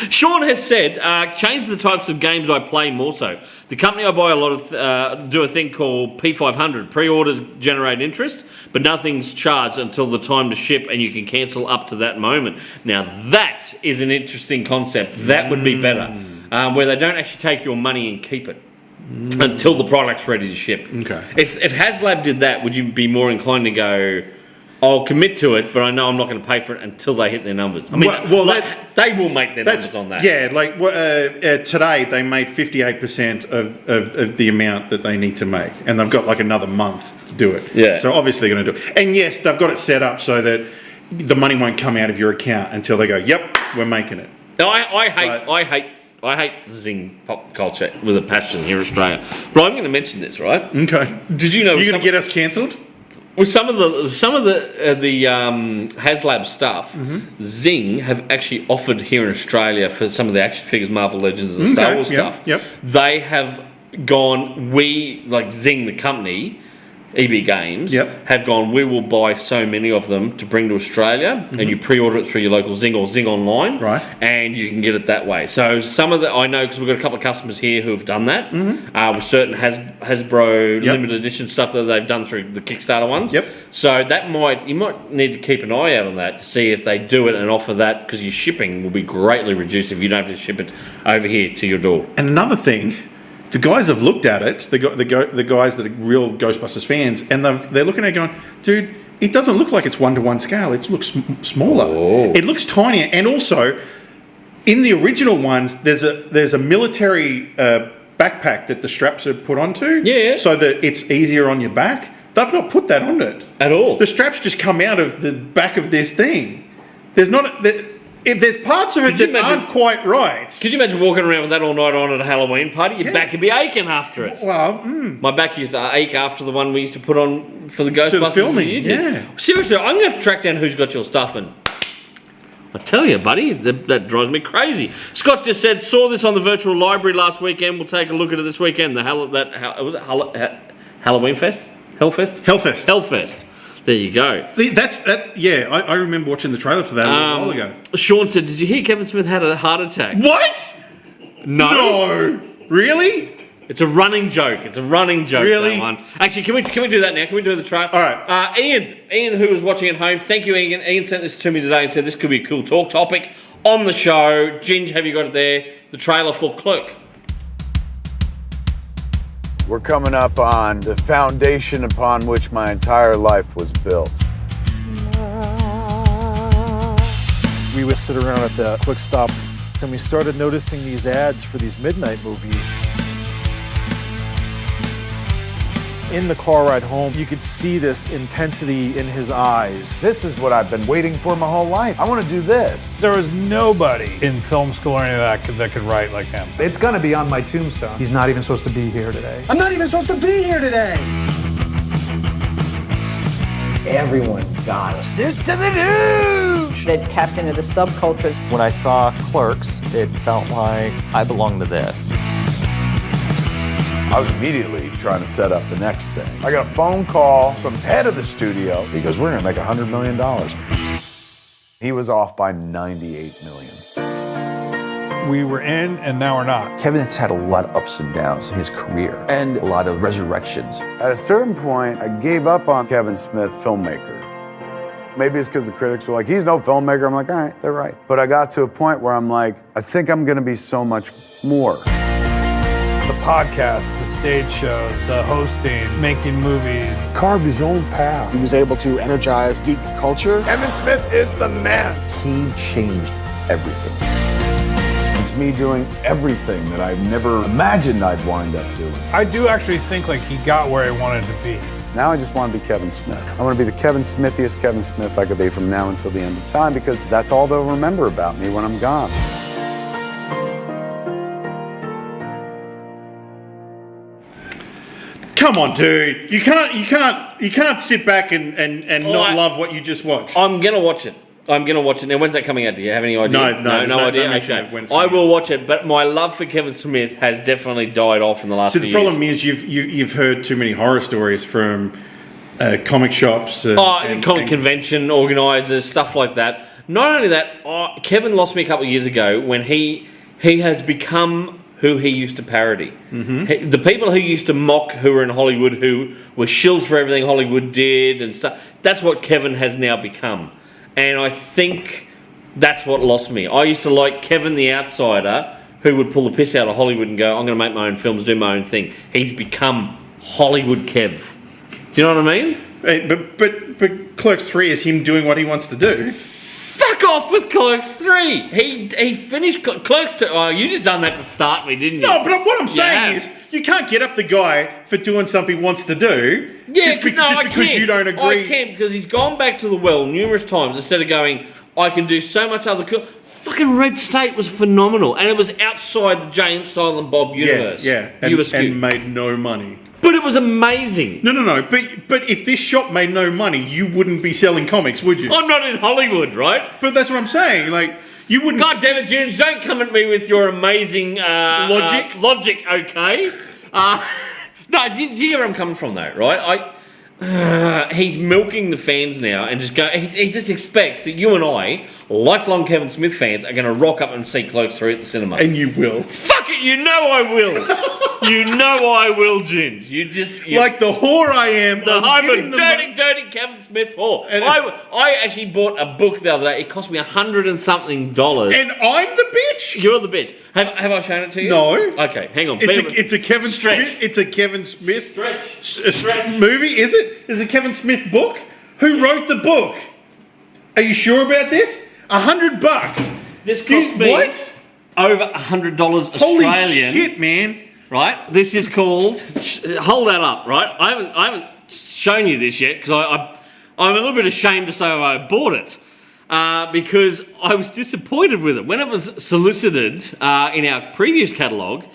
Sean has said, change the types of games I play more so. The company I buy a lot of do a thing called P500. Pre-orders generate interest, but nothing's charged until the time to ship, and you can cancel up to that moment. Now that is an interesting concept. That would be better, where they don't actually take your money and keep it until the product's ready to ship. Okay. If HasLab did that, would you be more inclined to go, I'll commit to it, but I know I'm not going to pay for it until they hit their numbers? I mean, they will make their numbers on that. Yeah, like today they made 58% of the amount that they need to make, and they've got like another month to do it. Yeah. So obviously they're going to do it. And yes, they've got it set up so that the money won't come out of your account until they go, yep, we're making it. No, I hate Zing pop culture with a passion here in Australia. But I'm going to mention this, right? Okay. Did you know You're going to get us cancelled? with some of the HasLab stuff? Zing have actually offered here in Australia for some of the action figures, Marvel Legends, and the Star Wars stuff. Yep. They have gone. Like Zing, the company, EB Games, have gone, we will buy so many of them to bring to Australia, and you pre-order it through your local Zing or Zing Online, right? And you can get it that way. So some of the, I know because we've got a couple of customers here who have done that, with certain Hasbro limited edition stuff that they've done through the Kickstarter ones. So that you might need to keep an eye out on that to see if they do it and offer that, because your shipping will be greatly reduced if you don't have to ship it over here to your door. And another thing, the guys have looked at it, the guys that are real Ghostbusters fans, and they're looking at it going, dude, it doesn't look like it's 1-to-1 scale. It looks smaller. Oh. It looks tinier. And also, in the original ones, there's a military backpack that the straps are put onto, so that it's easier on your back. They've not put that on it at all. The straps just come out of the back of this thing. There's not. There's parts of it that aren't quite right. Could you imagine walking around with that all night on at a Halloween party? Your back would be aching after it. Well, my back used to ache after the one we used to put on for the Ghostbusters. Filming, Seriously, I'm going to have to track down who's got your stuff, and I tell you, buddy, that drives me crazy. Scott just said, saw this on the virtual library last weekend. We'll take a look at it this weekend. Was it Halloween Fest? Hellfest? Hellfest. There you go. I remember watching the trailer for that a while ago. Sean said, did you hear Kevin Smith had a heart attack? What? No. Really? It's a running joke. Really? That one. Actually, can we do that now? Can we do the trailer? All right. Ian, who was watching at home, thank you, Ian. Ian sent this to me today and said this could be a cool talk topic on the show. Ginge, have you got it there? The trailer for Clerk. We're coming up on the foundation upon which my entire life was built. We would sit around at the quick stop and we started noticing these ads for these midnight movies. In the car ride home, you could see this intensity in his eyes. This is what I've been waiting for my whole life. I want to do this. There was nobody in film school or anything that could write like him. It's going to be on my tombstone. He's not even supposed to be here today. I'm not even supposed to be here today. Everyone got us. This to the news! It tapped into the subculture. When I saw Clerks, it felt like I belonged to this. I was immediately trying to set up the next thing. I got a phone call from the head of the studio. He goes, we're going to make $100 million. He was off by $98 million. We were in, and now we're not. Kevin has had a lot of ups and downs in his career, and a lot of resurrections. At a certain point, I gave up on Kevin Smith, filmmaker. Maybe it's because the critics were like, he's no filmmaker. I'm like, all right, they're right. But I got to a point where I'm like, I think I'm going to be so much more. The podcasts, the stage shows, the hosting, making movies. Carved his own path. He was able to energize geek culture. Kevin Smith is the man. He changed everything. It's me doing everything that I've never imagined I'd wind up doing. I do actually think like he got where he wanted to be. Now I just want to be Kevin Smith. I want to be the Kevin Smithiest Kevin Smith I could be from now until the end of time, because that's all they'll remember about me when I'm gone. Come on, dude. You can't sit back and not love what you just watched. I'm gonna watch it. Now, when's that coming out? Do you have any idea? No idea. Okay. I will watch it, but my love for Kevin Smith has definitely died off in the last few years. So the problem is you've heard too many horror stories from comic shops. Comic convention organisers, stuff like that. Not only that, Kevin lost me a couple of years ago when he has become who he used to parody. Mm-hmm. The people who used to mock who were in Hollywood, who were shills for everything Hollywood did and stuff, that's what Kevin has now become. And I think that's what lost me. I used to like Kevin the Outsider, who would pull the piss out of Hollywood and go, I'm going to make my own films, do my own thing. He's become Hollywood Kev. Do you know what I mean? But Clerks 3 is him doing what he wants to do. Fuck off with Clerks 3. He finished Clerks 2. Oh, you just done that to start me, didn't you? No, but what I'm saying is you can't get up the guy for doing something he wants to do just because you don't agree. I can, because he's gone back to the well numerous times instead of going, I can do so much other cool. Fucking Red State was phenomenal, and it was outside the Jay and Silent Bob universe. Yeah, and made no money. But it was amazing. No. But if this shop made no money, you wouldn't be selling comics, would you? I'm not in Hollywood, right? But that's what I'm saying. Like, you wouldn't. God damn it, Junes! Don't come at me with your amazing logic. Logic, okay? No, do you get where I'm coming from, though? Right? He's milking the fans now, and he just expects that you and I, lifelong Kevin Smith fans, are going to rock up and see Clerks 3 at the cinema. And you will. Fuck it, you know I will. You know I will, Ginge. Like the whore I am. I'm a dirty Kevin Smith whore. I actually bought a book the other day. It cost me $100 and something. And I'm the bitch? You're the bitch. Have I shown it to you? No. Okay, hang on. It's a Kevin Smith. It's a Kevin Smith movie. Is it? Is it a Kevin Smith book? Who wrote the book? Are you sure about this? $100. This cost me over $100 Australian. Holy shit, man! Right, this is called. Hold that up, right? I haven't shown you this yet because I'm a little bit ashamed to say I bought it because I was disappointed with it when it was solicited in our previous catalogue.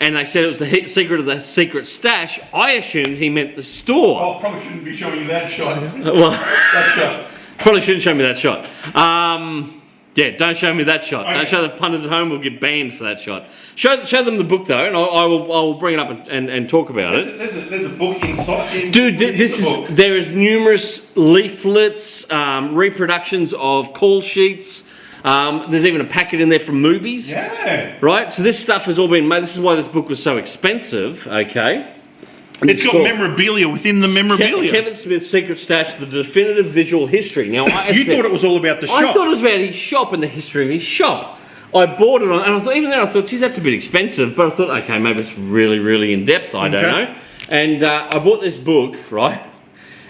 And they said it was the secret of the secret stash. I assumed he meant the store. Oh, probably shouldn't be showing you that shot. Well, that shot. Probably shouldn't show me that shot. Yeah, don't show me that shot. Okay. Don't show the punters at home. We'll get banned for that shot. Show them the book though, and I will bring it up and talk about it. There's a book inside. Dude, there is numerous leaflets, reproductions of call sheets. There's even a packet in there from movies. Yeah. Right? So this stuff has all been made. This is why this book was so expensive, okay? It's got memorabilia within the memorabilia. Kevin Smith's Secret Stash, the definitive visual history. Now, you thought it was all about the shop. I thought it was about his shop and the history of his shop. I bought it on, and I thought, even then I thought, geez, that's a bit expensive. But I thought, okay, maybe it's really, really in depth. I don't know. And I bought this book, right?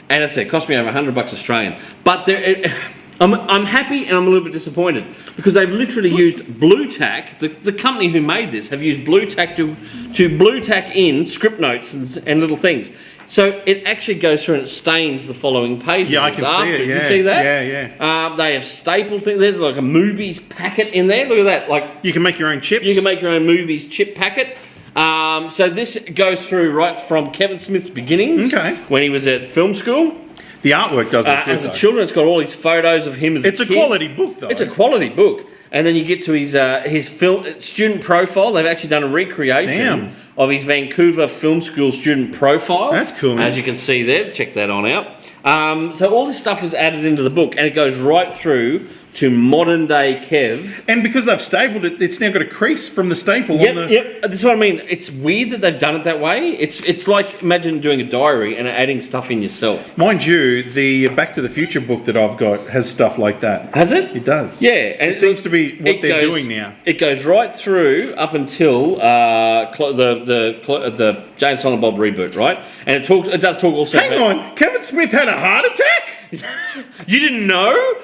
And it cost me over $100 Australian. But I'm happy and I'm a little bit disappointed because they've literally used blue tack. The company who made this have used blue tack to blue tack in script notes and little things. So it actually goes through and it stains the following pages. Yeah, I can see it. Did you see that? Yeah. They have stapled things. There's like a movies packet in there. Look at that. Like you can make your own chips. You can make your own movies chip packet. So this goes through right from Kevin Smith's beginnings when he was at film school. The artwork does look good, as a children, it's got all these photos of him as a kid. It's a quality book, though. It's a quality book. And then you get to his film student profile. They've actually done a recreation of his Vancouver Film School student profile. That's cool, man. As you can see there. Check that on out. So all this stuff was added into the book, and it goes right through to modern day Kev. And because they've stapled it, it's now got a crease from the staple Yep, on the... yep. That's what I mean. It's weird that they've done it that way. It's like, imagine doing a diary and adding stuff in yourself. Mind you, the Back to the Future book that I've got has stuff like that. Has it? It does. Yeah. And it seems to be what they're doing now. It goes right through up until the Jane and Silent Bob reboot, right? And it does talk also Hang on, Kevin Smith had a heart attack? You didn't know?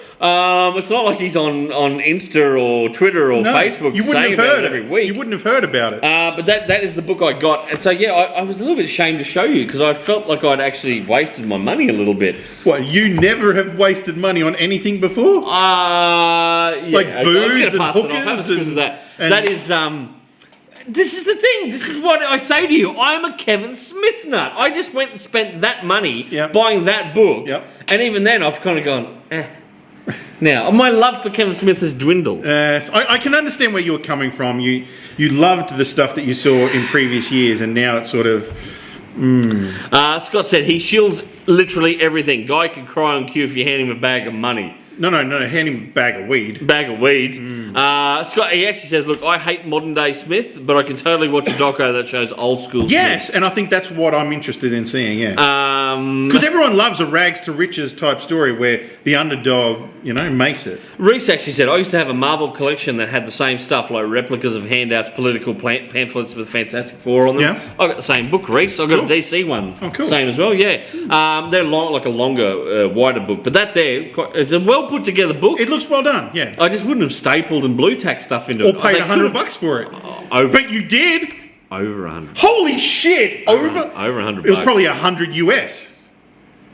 It's not like he's on Insta or Twitter or Facebook saying about it every week. You wouldn't have heard about it. But that is the book I got. And so, yeah, I was a little bit ashamed to show you because I felt like I'd actually wasted my money a little bit. What, you never have wasted money on anything before? Yeah. Like booze and hookers and that. That is... This is the thing. This is what I say to you. I'm a Kevin Smith nut. I just went and spent that money buying that book. Yep. And even then, I've kind of gone, eh. Now, my love for Kevin Smith has dwindled. I can understand where you're coming from. You loved the stuff that you saw in previous years, and now it's sort of... Scott said he shills literally everything. Guy can cry on cue if you hand him a bag of money. No, hand him a bag of weed. Bag of weed. Scott, he actually says, look, I hate modern day Smith, but I can totally watch a doco that shows old school Yes, Smith. And I think that's what I'm interested in seeing, yeah. Because everyone loves a rags to riches type story where the underdog, makes it. Reese actually said, I used to have a Marvel collection that had the same stuff, like replicas of handouts, political pamphlets with Fantastic Four on them. Yeah. I got the same book, Reese. I got a DC one. Oh, cool. Same as well, yeah. They're like a longer, wider book. But that there is a well put together book. It looks well done, yeah. I just wouldn't have stapled and blue tack stuff into it. Or paid $100 for it. But you did. Over 100. Holy shit! Over 100. It was probably 100 US.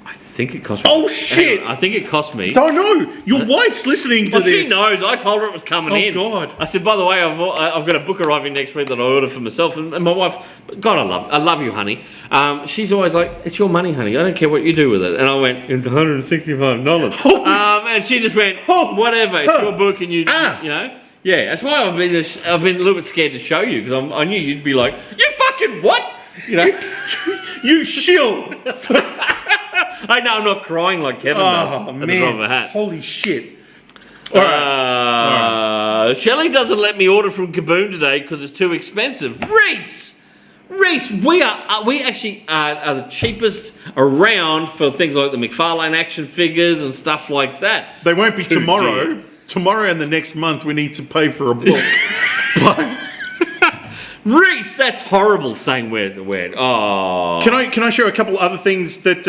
I think it cost me. Oh shit! I think it cost me. Don't know. Your wife's listening to this. She knows. I told her it was coming in. Oh god! I said, by the way, I've got a book arriving next week that I ordered for myself, and my wife. God, I love you, honey. She's always like, it's your money, honey. I don't care what you do with it. And I went, it's $165. And she just went, whatever. It's your book, and you know. Yeah, that's why I've been a little bit scared to show you because I knew you'd be like, you fucking what? You shill. I know I'm not crying like Kevin does at the drop of a hat. Holy shit. All right. Shelley doesn't let me order from Kaboom today because it's too expensive. Reese, we actually are the cheapest around for things like the McFarlane action figures and stuff like that. They won't be tomorrow. Dear. Tomorrow and the next month we need to pay for a book. Reese, that's horrible saying where's the word. Oh. Can I show a couple other things that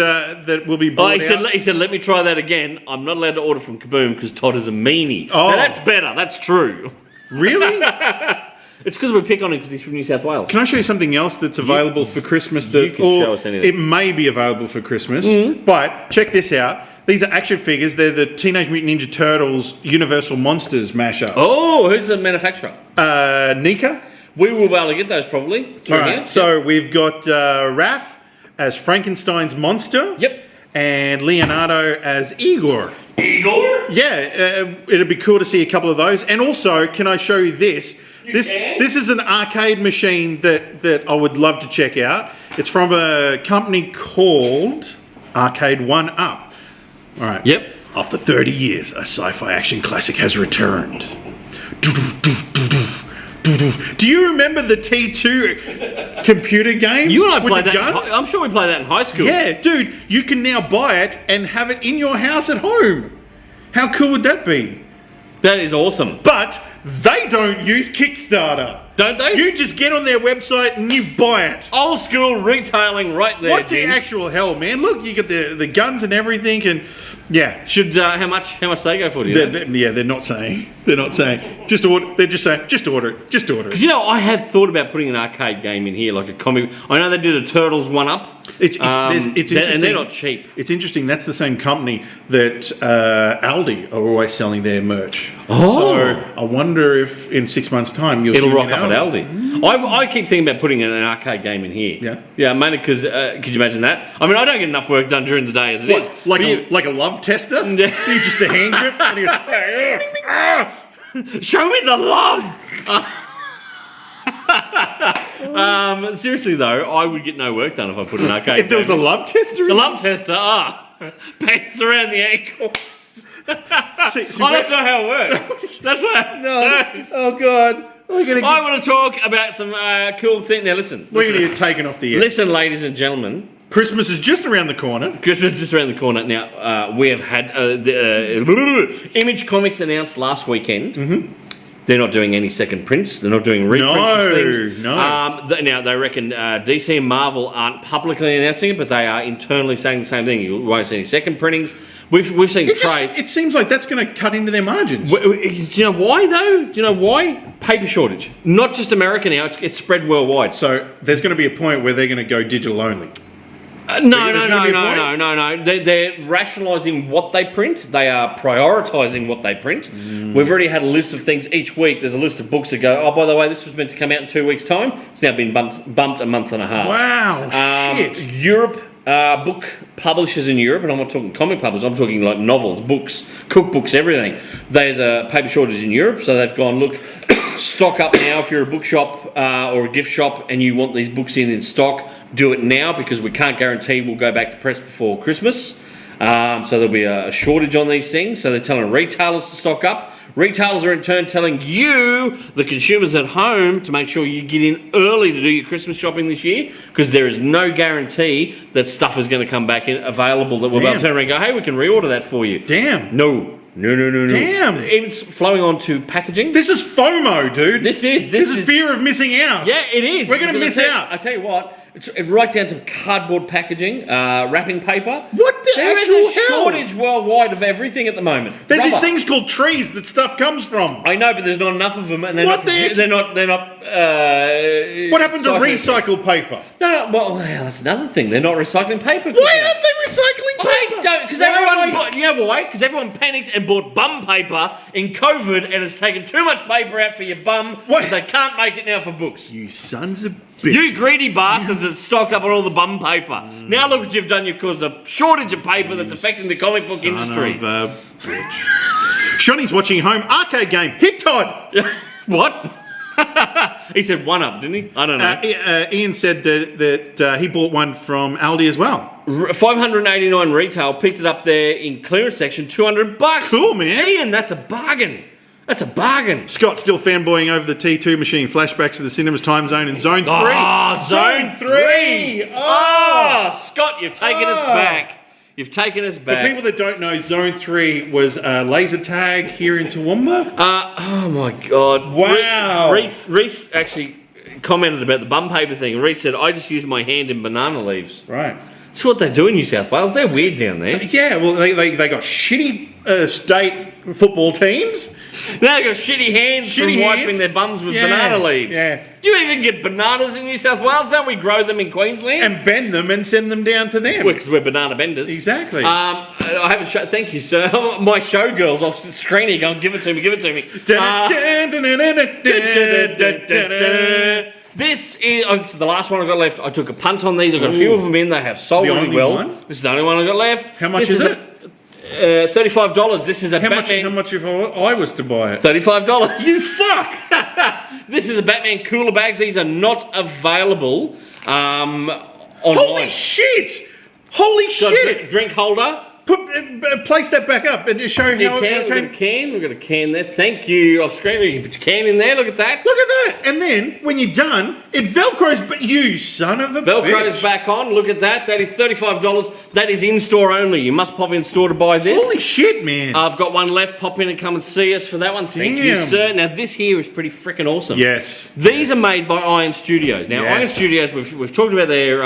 will be brought out? He said, let me try that again. I'm not allowed to order from Kaboom because Todd is a meanie. Oh. Now, that's better. That's true. Really? It's because we pick on him because he's from New South Wales. Can I show you something else that's available for Christmas? You can show us anything. It may be available for Christmas, but check this out. These are action figures. They're the Teenage Mutant Ninja Turtles Universal Monsters mashups. Oh, who's the manufacturer? Nika. We will be able to get those probably. All right. So we've got Raph as Frankenstein's monster. Yep. And Leonardo as Igor. Igor? Yeah. It'd be cool to see a couple of those. And also, can I show you this? This is an arcade machine that I would love to check out. It's from a company called Arcade 1-Up. All right. Yep. After 30 years, a sci-fi action classic has returned. Do you remember the T2 computer game? You and I with played the that. guns? I'm sure we played that in high school. Yeah, dude. You can now buy it and have it in your house at home. How cool would that be? That is awesome. But they don't use Kickstarter. Don't they? You just get on their website and you buy it. Old school retailing right there, What the actual hell, man? Look, you got the guns and everything, and yeah. Should how much they go for? Do you know? They're not saying. They're not saying. Just order. They're just saying. Just order it. Just order it. Because I have thought about putting an arcade game in here, like a comic. I know they did a Turtles 1-Up. It's interesting, and they're not cheap. It's interesting. That's the same company that Aldi are always selling their merch. Oh. So I wonder if in 6 months' time it'll rock up at Aldi. I keep thinking about putting an arcade game in here. Yeah. Yeah, mainly because could you imagine that? I mean, I don't get enough work done during the day as it is. Like a love tester? You just a hand grip and you go, show me the love. Seriously though, I would get no work done if I put an arcade. If there was a love tester, a love tester, pants around the ankles. That's not how it works. That's what it works. Oh, God. I want to talk about some cool things. Now, listen. We're going to get taken off the air. Listen, ladies and gentlemen. Christmas is just around the corner. Christmas is just around the corner. Now, we have had Image Comics announced last weekend. Mm-hmm. They're not doing any second prints. They're not doing reprints of things. No. Now, they reckon DC and Marvel aren't publicly announcing it, but they are internally saying the same thing. You won't see any second printings. We've seen trades. It seems like that's going to cut into their margins. Do you know why, though? Do you know why? Paper shortage. Not just America now. It's spread worldwide. So there's going to be a point where they're going to go digital only. No. They're rationalising what they print. They are prioritising what they print. We've already had a list of things each week. There's a list of books that go, oh, by the way, this was meant to come out in 2 weeks' time. It's now been bumped a month and a half. Wow, shit. Europe, book publishers in Europe, and I'm not talking comic publishers, I'm talking like novels, books, cookbooks, everything. There's a paper shortage in Europe, so they've gone, look, stock up now if you're a bookshop or a gift shop and you want these books in stock, do it now because we can't guarantee we'll go back to press before Christmas. So there'll be a shortage on these things. So they're telling retailers to stock up. Retailers are in turn telling you, the consumers at home, to make sure you get in early to do your Christmas shopping this year because there is no guarantee that stuff is going to come back in available that we'll be able to turn around and go, hey, we can reorder that for you. Damn. No. Damn. It's flowing on to packaging. This is FOMO, dude. This is fear of missing out. Yeah, it is. We're going to miss out. I tell you what, it's right down to cardboard packaging, wrapping paper. What the there actual is a hell? shortage worldwide of everything at the moment. There's these things called trees that stuff comes from. I know, but there's not enough of them, and they're What not. What happened to recycled paper? No. Well, that's another thing. They're not recycling paper. Why aren't they recycling paper? I don't, because everyone. You know why? Because everyone panicked and bought bum paper in COVID, and it's taken too much paper out for your bum. What? They can't make it now for books. You sons of bitch. You greedy bastards that stocked up on all the bum paper. Now look what you've done. You've caused a shortage of paper that's affecting the comic book industry. Bitch. Shonny's watching home arcade game. Hit Todd. What? He said one up, didn't he? I don't know. Ian said that he bought one from Aldi as well. $589 retail, picked it up there in clearance section, $200. Cool, man. Ian, that's a bargain. That's a bargain. Scott still fanboying over the T2 machine. Flashbacks to the cinemas time zone in Zone 3. Oh, Zone 3. Oh, Scott, you've taken us back. You've taken us back. For people that don't know, Zone 3 was laser tag here in Toowoomba. Oh, my God. Wow. Reese actually commented about the bum paper thing. Reese said, I just use my hand in banana leaves. Right. That's what they do in New South Wales. They're weird down there. Yeah, well, they got shitty state football teams. Now they've got shitty hands from wiping their bums with banana leaves. Yeah. Do you even get bananas in New South Wales? Don't we grow them in Queensland? And bend them and send them down to them. Because we're banana benders. Exactly. I have a show. Thank you, sir. My showgirl's off the screen here going, give it to me. This is the last one I've got left. I took a punt on these. I've got a few of them in. They have sold really well. This is the only one I've got left. How much is it? $35. This is a Batman. How much if I was to buy it? $35. You fuck! This is a Batman cooler bag. These are not available online. Holy shit! Holy shit! Drink holder. Place that back up and just show how We've got a can there. Thank you. Off screen, you can put your can in there. Look at that. Look at that. And then when you're done, it velcros. But you son of a Velcro's bitch. back on. Look at that. That is $35. That is in store only. You must pop in store to buy this. Holy shit, man! I've got one left. Pop in and come and see us for that one. Thank you, sir. Now this here is pretty freaking awesome. Yes. These are made by Iron Studios. Now Iron Studios, we've talked about their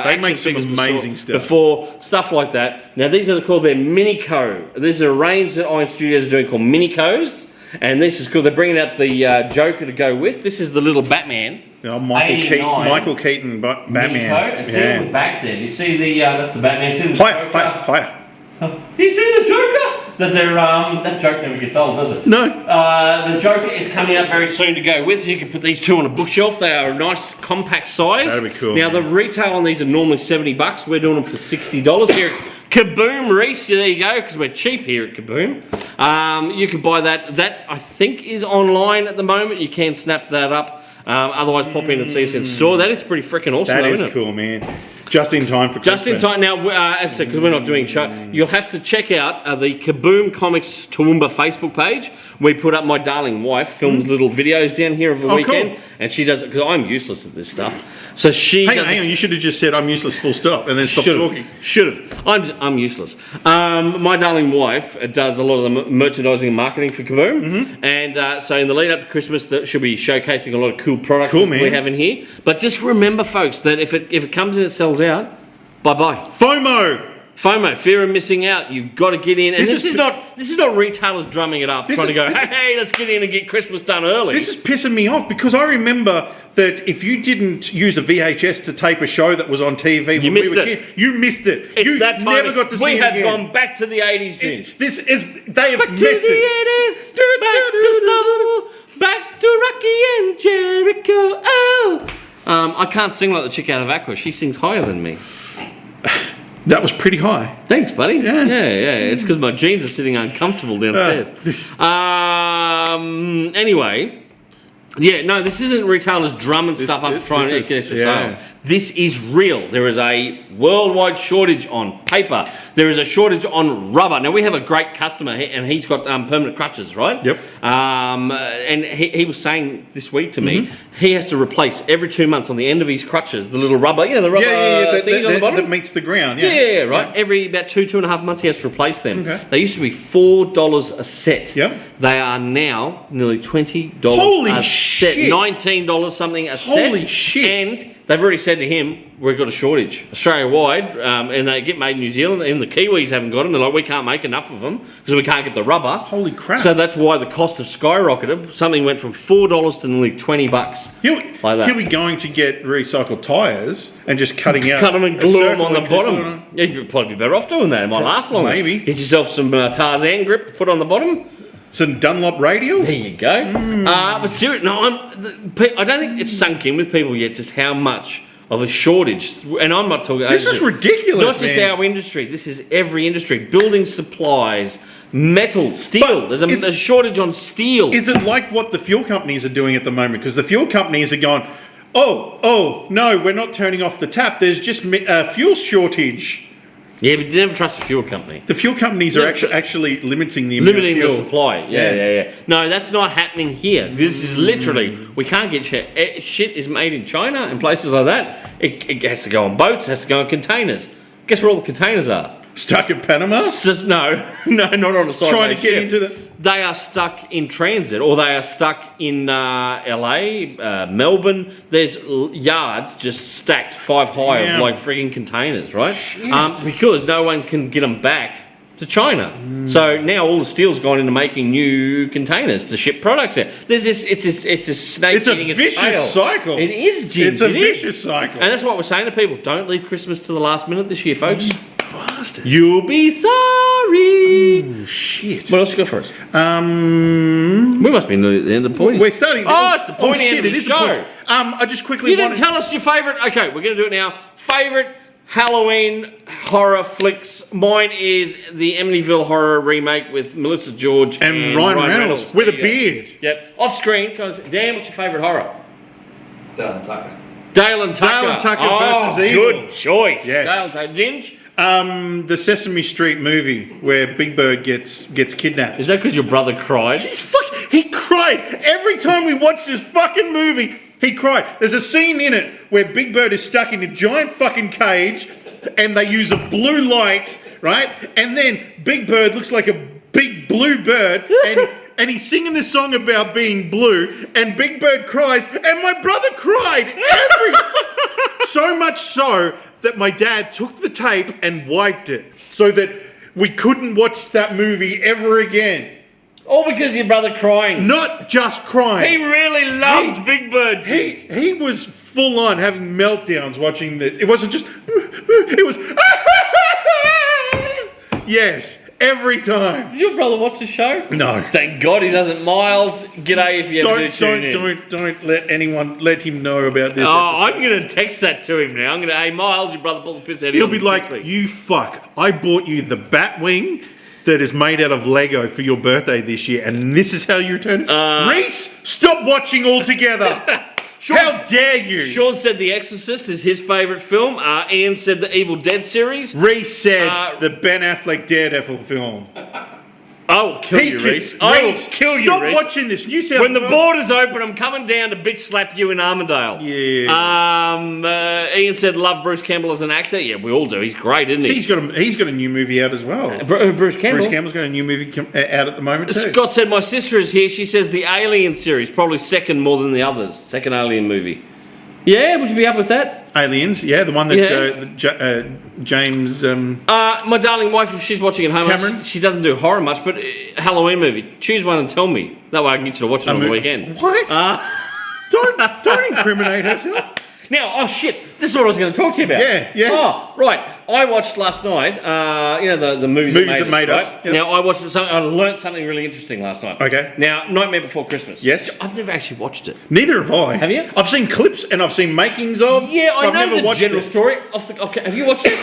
they make some amazing stuff before, stuff like that. Now these are called their Minico. This is a range that Iron Studios are doing called Minicos, and this is cool. They're bringing out the Joker to go with. This is the little Batman. Oh, Michael Keaton Batman. Minico. And see the back there. Do you see the that's the Batman? See the Joker? Hi. Do you see the Joker? That joke never gets old, does it? No. The Joker is coming out very soon to go with. You can put these two on a bookshelf. They are a nice compact size. That'd be cool. Now the retail on these are normally $70. We're doing them for $60 here. Kaboom, Reese, there you go, because we're cheap here at Kaboom. You can buy that. That, I think, is online at the moment. You can snap that up. Otherwise, pop in and see us in store. That is pretty freaking awesome, That isn't is it? cool, man. Just in time for Christmas. Just in time. Now, as I said, because we're not doing a show, you'll have to check out the Kaboom Comics Toowoomba Facebook page. We put up my darling wife, films little videos down here of the weekend, cool. and she does it, because I'm useless at this stuff. So she Hang on, you should have just said, I'm useless, full stop, and then stop talking. Should have. I'm useless. My darling wife does a lot of the merchandising and marketing for Kaboom, and so in the lead up to Christmas, she'll be showcasing a lot of cool products that we have in here. But just remember, folks, that if it comes in and it sells out, bye-bye. FOMO, fear of missing out. You've got to get in. And this is not retailers drumming it up, trying to go, hey, let's get in and get Christmas done early. This is pissing me off, because I remember that if you didn't use a VHS to tape a show that was on TV when we were kids, you missed it. It's you that never got to see it again. We have gone back to the 80s, Ginge. They have missed it. Back to soul, back to Rocky and Jericho. Oh! I can't sing like the chick out of Aqua. She sings higher than me. That was pretty high. Thanks, buddy. Yeah. It's because my jeans are sitting uncomfortable downstairs. Anyway, this isn't retailers drumming stuff up to try and get extra sales. This is real. There is a worldwide shortage on paper. There is a shortage on rubber. Now, we have a great customer, and he's got permanent crutches, right? Yep. And he was saying this week to me, he has to replace every 2 months on the end of his crutches, the little rubber, the rubber things on the bottom. That meets the ground, right? Yeah. Every about 2.5 months, he has to replace them. Okay. They used to be $4 a set. Yep. They are now nearly $20 Holy a shit. set. $19 something a set. Holy shit. And they've already said to him, we've got a shortage Australia-wide, and they get made in New Zealand, and the Kiwis haven't got them. They're like, we can't make enough of them because we can't get the rubber. Holy crap. So that's why the cost have skyrocketed. Something went from $4 to nearly $20. He'll be going to get recycled tyres and just cut them and glue them on the bottom. Yeah, you'd probably be better off doing that. It might last longer. Maybe. Get yourself some Tarzan grip to put on the bottom. Some Dunlop radials? There you go. But seriously, I don't think it's sunk in with people yet just how much of a shortage, and I'm not talking. This is ridiculous. Not just our industry. This is every industry. Building supplies, metal, steel. There's a shortage on steel. Is it like what the fuel companies are doing at the moment? Because the fuel companies are going, oh no, we're not turning off the tap. There's just a fuel shortage. Yeah, but you never trust a fuel company. The fuel companies are actually limiting the amount of fuel. The supply. Yeah. No, that's not happening here. This is literally, we can't get shit. Shit is made in China and places like that. It has to go on boats, it has to go on containers. Guess where all the containers are? Stuck in Panama? No, not on the side. Trying to get into the... They are stuck in transit, or they are stuck in LA, Melbourne. There's yards just stacked 5 high of like frigging containers, right? Because no one can get them back to China. So now all the steel's gone into making new containers to ship products there. There's this, it's this snake eating its tail. It's a vicious cycle. It is, Jim. It's a vicious cycle. And that's what we're saying to people. Don't leave Christmas to the last minute this year, folks. Bastards. You'll be sorry. Oh, shit. What else you got for us? We must be near the end of the point. We're starting. It's the point end of the show. I just quickly. You didn't tell us your favourite. Okay, we're going to do it now. Favourite Halloween horror flicks. Mine is the Amityville Horror remake with Melissa George and Ryan Reynolds with a beard. Yep. Off screen. Dan, what's your favourite horror? Dale and Tucker. Dale and Tucker versus Evil. Good choice. Yes. Dale and Tucker. Ginge? The Sesame Street movie where Big Bird gets kidnapped. Is that because your brother cried? He cried every time we watched this fucking movie. He cried. There's a scene in it where Big Bird is stuck in a giant fucking cage, and they use a blue light, right? And then Big Bird looks like a big blue bird, and he's singing this song about being blue, and Big Bird cries, and my brother cried so much so that my dad took the tape and wiped it so that we couldn't watch that movie ever again. All because your brother crying. Not just crying. He really loved Big Bird. He was full on having meltdowns watching this. It wasn't just, it was, yes, every time. Did your brother watch the show? No. Thank God he doesn't. Miles, g'day if you ever do tune in. Don't let him know about this. I'm going to text that to him now. I'm going to, hey Miles, your brother pulled the piss out of you. He'll be like, you fuck, I bought you the Batwing that is made out of Lego for your birthday this year, and this is how you return it? Reese, stop watching altogether. How dare you? Sean said The Exorcist is his favourite film. Ian said the Evil Dead series. Reese said the Ben Affleck Daredevil film. I will kill you, Reese. I will kill you, Reese. Stop watching this. New South When the borders open, I'm coming down to bitch slap you in Armidale. Yeah. Ian said love Bruce Campbell as an actor. Yeah, we all do. He's great, isn't he? He's got a new movie out as well. Bruce Campbell. Bruce Campbell's got a new movie out at the moment too. Scott said my sister is here. She says the Alien series probably second more than the others. Second Alien movie. Yeah, would you be up with that? Aliens, yeah, the one that James. My darling wife, if she's watching at home, Cameron? she doesn't do horror much, but Halloween movie. Choose one and tell me. That way I can get you to watch it on the weekend. What? Don't incriminate herself. Now, oh shit, this is what I was going to talk to you about. Yeah. Oh, right. I watched last night, the movies that made us. Right? Yep. Now, I learned something really interesting last night. Okay. Now, Nightmare Before Christmas. Yes. I've never actually watched it. Neither have I. Have you? I've seen clips and I've seen makings of. Yeah, I've know never the watched general it. story. Okay, have you watched it?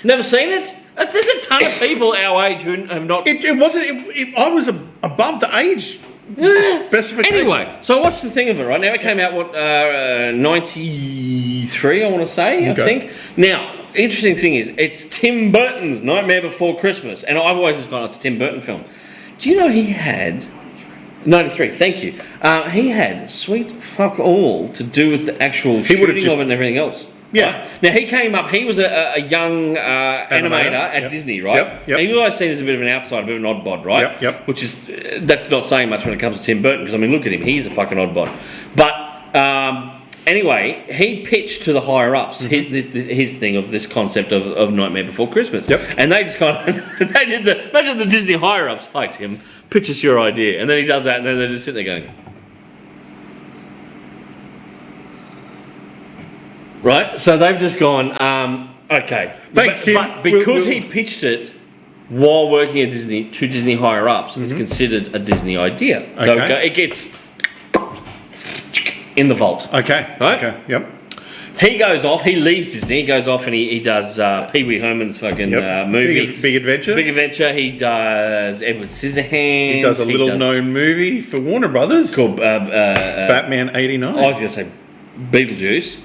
Never seen it? There's a ton of people our age who have not... It wasn't... I was above the age specification. Anyway, so I watched the thing of it, right? Now, it came out, 93, I want to say, I think. Now, interesting thing is, it's Tim Burton's Nightmare Before Christmas, and I've always just gone, it's a Tim Burton film. Do you know he had... 93, thank you. He had sweet fuck all to do with the actual shooting of it and everything else. Yeah. Right? Now, he came up, he was a young animator at Disney, right? Yep. And he was always seen as a bit of an outsider, a bit of an oddbod, right? Yep. Which is, that's not saying much when it comes to Tim Burton, because, I mean, look at him, he's a fucking oddbod. But, anyway, he pitched to the higher-ups his thing of this concept of Nightmare Before Christmas. Yep. And they just kind of, imagine the Disney higher-ups, hi, Tim, pitch us your idea. And then he does that, and then they just sit there going... Right, so they've just gone, okay. Thanks, Tim. But because he pitched it while working at Disney to Disney higher-ups, it's considered a Disney idea. So it gets in the vault. Okay. Right? Okay. Yep. He goes off, he leaves Disney, he goes off and he does Pee Wee Herman's fucking movie. Big Adventure. Big Adventure. He does Edward Scissorhands. He does a little-known movie for Warner Brothers called Batman 89. I was going to say Beetlejuice.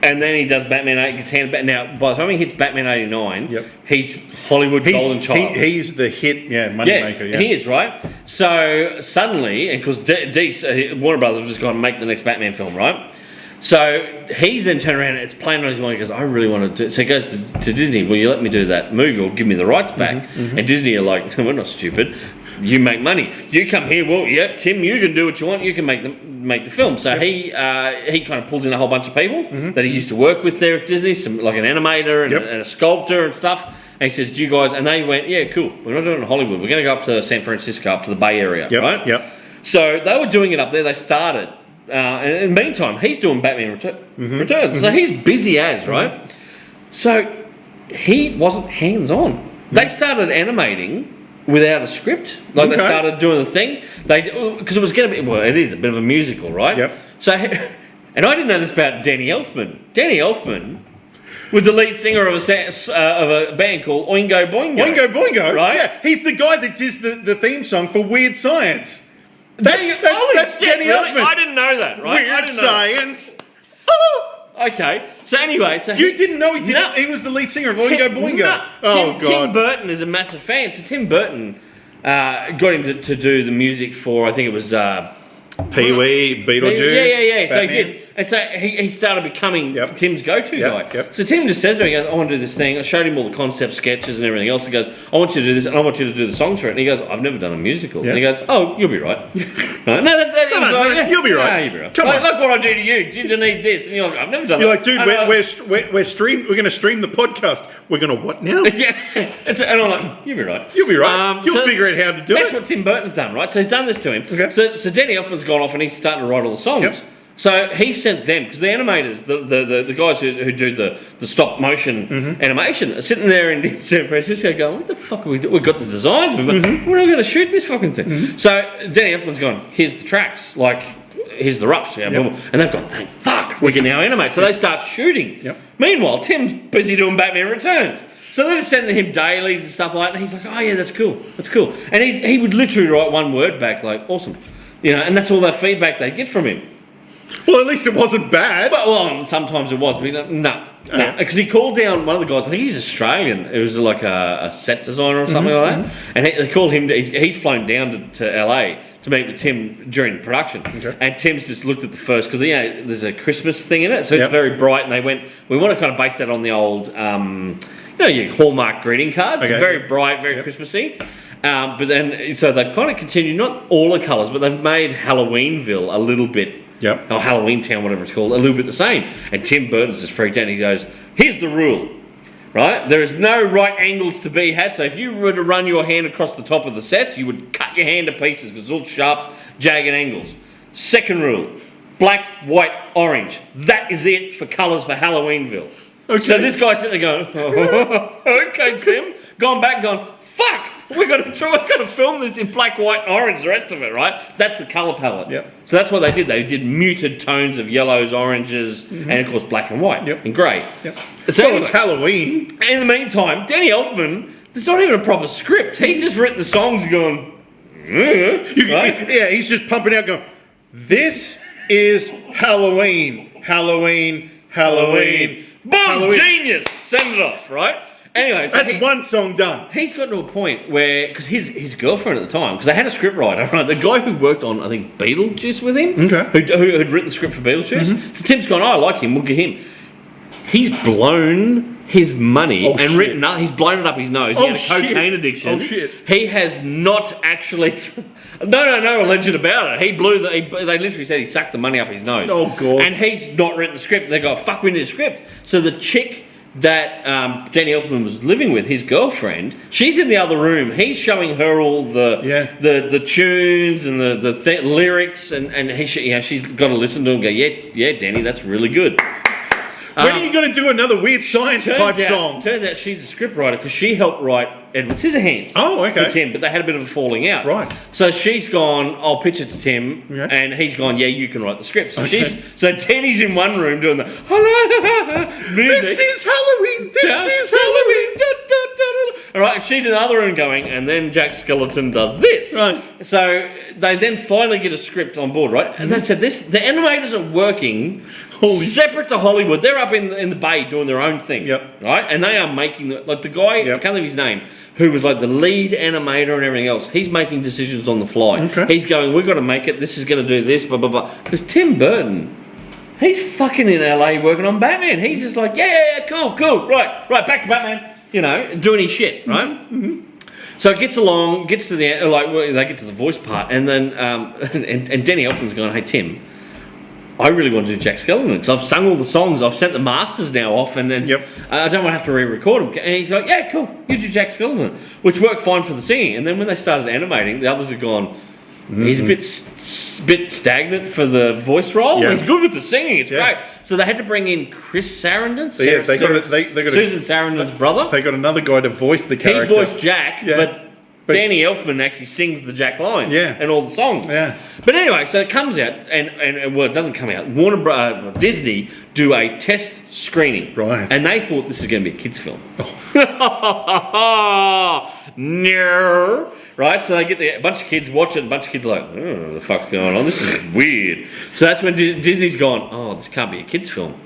And then he does Batman 8, gets handed back. Now, by the time he hits Batman 89, he's Hollywood golden child. He's the hit, moneymaker. Yeah, he is, right? So suddenly, and because Warner Brothers have just gone to make the next Batman film, right? So he's then turned around and it's playing on his mind. He goes, I really want to do. So he goes to Disney. Will you let me do that movie or give me the rights back? And Disney are like, we're not stupid. You make money. You come here. Well, yeah, Tim, you can do what you want. You can make the film. So he kind of pulls in a whole bunch of people that he used to work with there at Disney, like an animator and a sculptor and stuff. And he says, "Do you guys?" And they went, "Yeah, cool. We're not doing it in Hollywood. We're going to go up to San Francisco, up to the Bay Area, right?" Yep. So they were doing it up there. They started. And in the meantime, he's doing Batman Returns. So he's busy as, right? So he wasn't hands-on. They started animating without a script. Like they started doing the thing. Because it was going to be, well, it is a bit of a musical, right? Yep. So, and I didn't know this about Danny Elfman. Danny Elfman was the lead singer of a band called Oingo Boingo. Oingo Boingo? Right? Yeah, he's the guy that does the theme song for Weird Science. That's Danny really? Elfman. I didn't know that, right? Weird Science. Okay, so anyway, you didn't know he did. No. He was the lead singer of Oingo Boingo. God! Tim Burton is a massive fan. So Tim Burton got him to do the music for. I think it was Pee Wee, Beetlejuice. Yeah. So he did, and so he started becoming Tim's go-to guy. Yep. So Tim just says to me, he goes, "I want to do this thing." I showed him all the concept sketches and everything else. He goes, "I want you to do this, and I want you to do the songs for it." And he goes, "I've never done a musical." And he goes, "Oh, you'll be right." Right? No, you'll be right. You'll be right. Come on. Look what I do to you. Ginger need this, and you're like, "I've never done." You're like, dude, we're going to stream the podcast. We're going to what now? Yeah, and I'm like, "You'll be right. You'll be right. You'll figure out how to do it." That's what Tim Burton's done, right? So he's done this to him. Okay. So Danny Elfman's gone off and he's starting to write all the songs. Yep. So he sent them, because the animators, the guys who do the stop motion animation, are sitting there in San Francisco going, "What the fuck are we doing? We've got the designs, we're not going to shoot this fucking thing." So Danny Elfman's gone, "Here's the tracks, like, here's the roughs." Yeah, and they've gone, "Thank fuck, we can now animate." So they start shooting. Yep. Meanwhile, Tim's busy doing Batman Returns. So they're just sending him dailies and stuff like that, and he's like, "Oh yeah, that's cool. And he would literally write one word back, like, "Awesome." And that's all that feedback they get from him. Well, at least it wasn't bad. Well, sometimes it was, but no. Because he called down one of the guys, I think he's Australian, it was like a set designer or something like that, and they called him, he's flown down to LA to meet with Tim during production, and Tim's just looked at the first, because there's a Christmas thing in it, so it's very bright, and they went, we want to kind of base that on the old, your Hallmark greeting cards, very bright, very Christmassy. But then, so they've kind of continued, not all the colours, but they've made Halloweenville a little bit, or Halloween Town, whatever it's called, a little bit the same. And Tim Burton's just freaked out and he goes, here's the rule, right? There is no right angles to be had, so if you were to run your hand across the top of the sets, you would cut your hand to pieces because it's all sharp, jagged angles. Second rule, black, white, orange. That is it for colours for Halloweenville. Okay. So this guy's sitting there going, okay, Tim, gone back, gone, fuck, we've got to film this in black, white, and orange, the rest of it, right? That's the colour palette. So that's what they did. They did muted tones of yellows, oranges, and of course black and white, and grey. So well, it's Halloween. In the meantime, Danny Elfman, there's not even a proper script. He's just written the songs and going, yeah, he's just pumping out going, this is Halloween, Halloween, Halloween. Boom, Halloween. Genius, send it off, right? Anyway, so that's one song done. He's got to a point where, because his girlfriend at the time, because they had a script writer, right? The guy who worked on, I think, Beetlejuice with him, who'd written the script for Beetlejuice. So Tim's gone, I like him, we'll get him. He's blown his money and written up, he's blown it up his nose. He had a cocaine addiction. Oh, shit. He has not actually, no alleged about it. He blew they literally said he sucked the money up his nose. Oh, God. And he's not written the script. They go, fuck, we need a script. So the chick that Danny Elfman was living with, his girlfriend, she's in the other room. He's showing her all the tunes and the lyrics, and she's got to listen to him and go, yeah, Danny, that's really good. When are you going to do another weird science type song? Turns out she's a scriptwriter because she helped write Edward Scissorhands. Oh, okay. For Tim, but they had a bit of a falling out. Right. So she's gone, I'll pitch it to Tim, and he's gone, yeah, you can write the script. So so Danny's in one room doing the music. This is Halloween. This is Halloween. All right, she's in the other room going, and then Jack Skellington does this. Right. So they then finally get a script on board, right? And they said the animators are working separate to Hollywood. They're up in the Bay doing their own thing. Right? And they are making, like the guy, I can't think of his name, who was like the lead animator and everything else. He's making decisions on the fly. He's going, we've got to make it, this is going to do this, blah, blah, blah. Because Tim Burton, he's fucking in LA working on Batman. He's just like, yeah, cool, right, back to Batman. You know, doing his shit, right? So it gets to the end, like they get to the voice part, and then and Danny Elfman's going, hey Tim, I really want to do Jack Skellington because I've sung all the songs, I've sent the masters now off, and then I don't want to have to re-record them. And he's like, yeah, cool, you do Jack Skellington, which worked fine for the singing. And then when they started animating, the others have gone, he's a bit stagnant for the voice role. He's good with the singing, it's great. So they had to bring in Chris Sarandon, Susan Sarandon's brother. They got another guy to voice the character. He voiced Jack, but Danny Elfman actually sings the Jack lines and all the songs. But anyway, so it comes out, and well, it doesn't come out. Disney do a test screening. Right. And they thought this is going to be a kids' film. No. Right? So they get a bunch of kids watch it, and a bunch of kids are like, oh, what the fuck's going on? This is weird. So that's when Disney's gone, oh, this can't be a kids' film.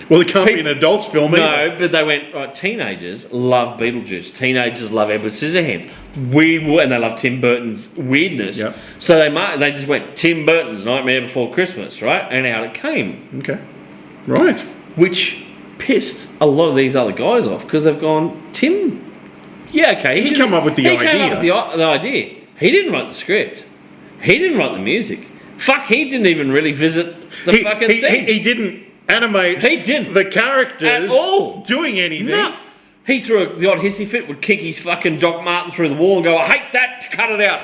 Well, it can't be an adult's film either. No, but they went, right, teenagers love Beetlejuice. Teenagers love Edward Scissorhands. And they love Tim Burton's weirdness. So they just went, Tim Burton's Nightmare Before Christmas, right? And out it came. Okay. Right. Which pissed a lot of these other guys off because they've gone, Tim, okay. He came up with the idea. He came up with the idea. He didn't write the script. He didn't write the music. Fuck, he didn't even really visit the fucking thing. He didn't animate the characters at all doing anything. No. He threw the odd hissy fit, would kick his fucking Doc Martin through the wall and go, I hate that, cut it out.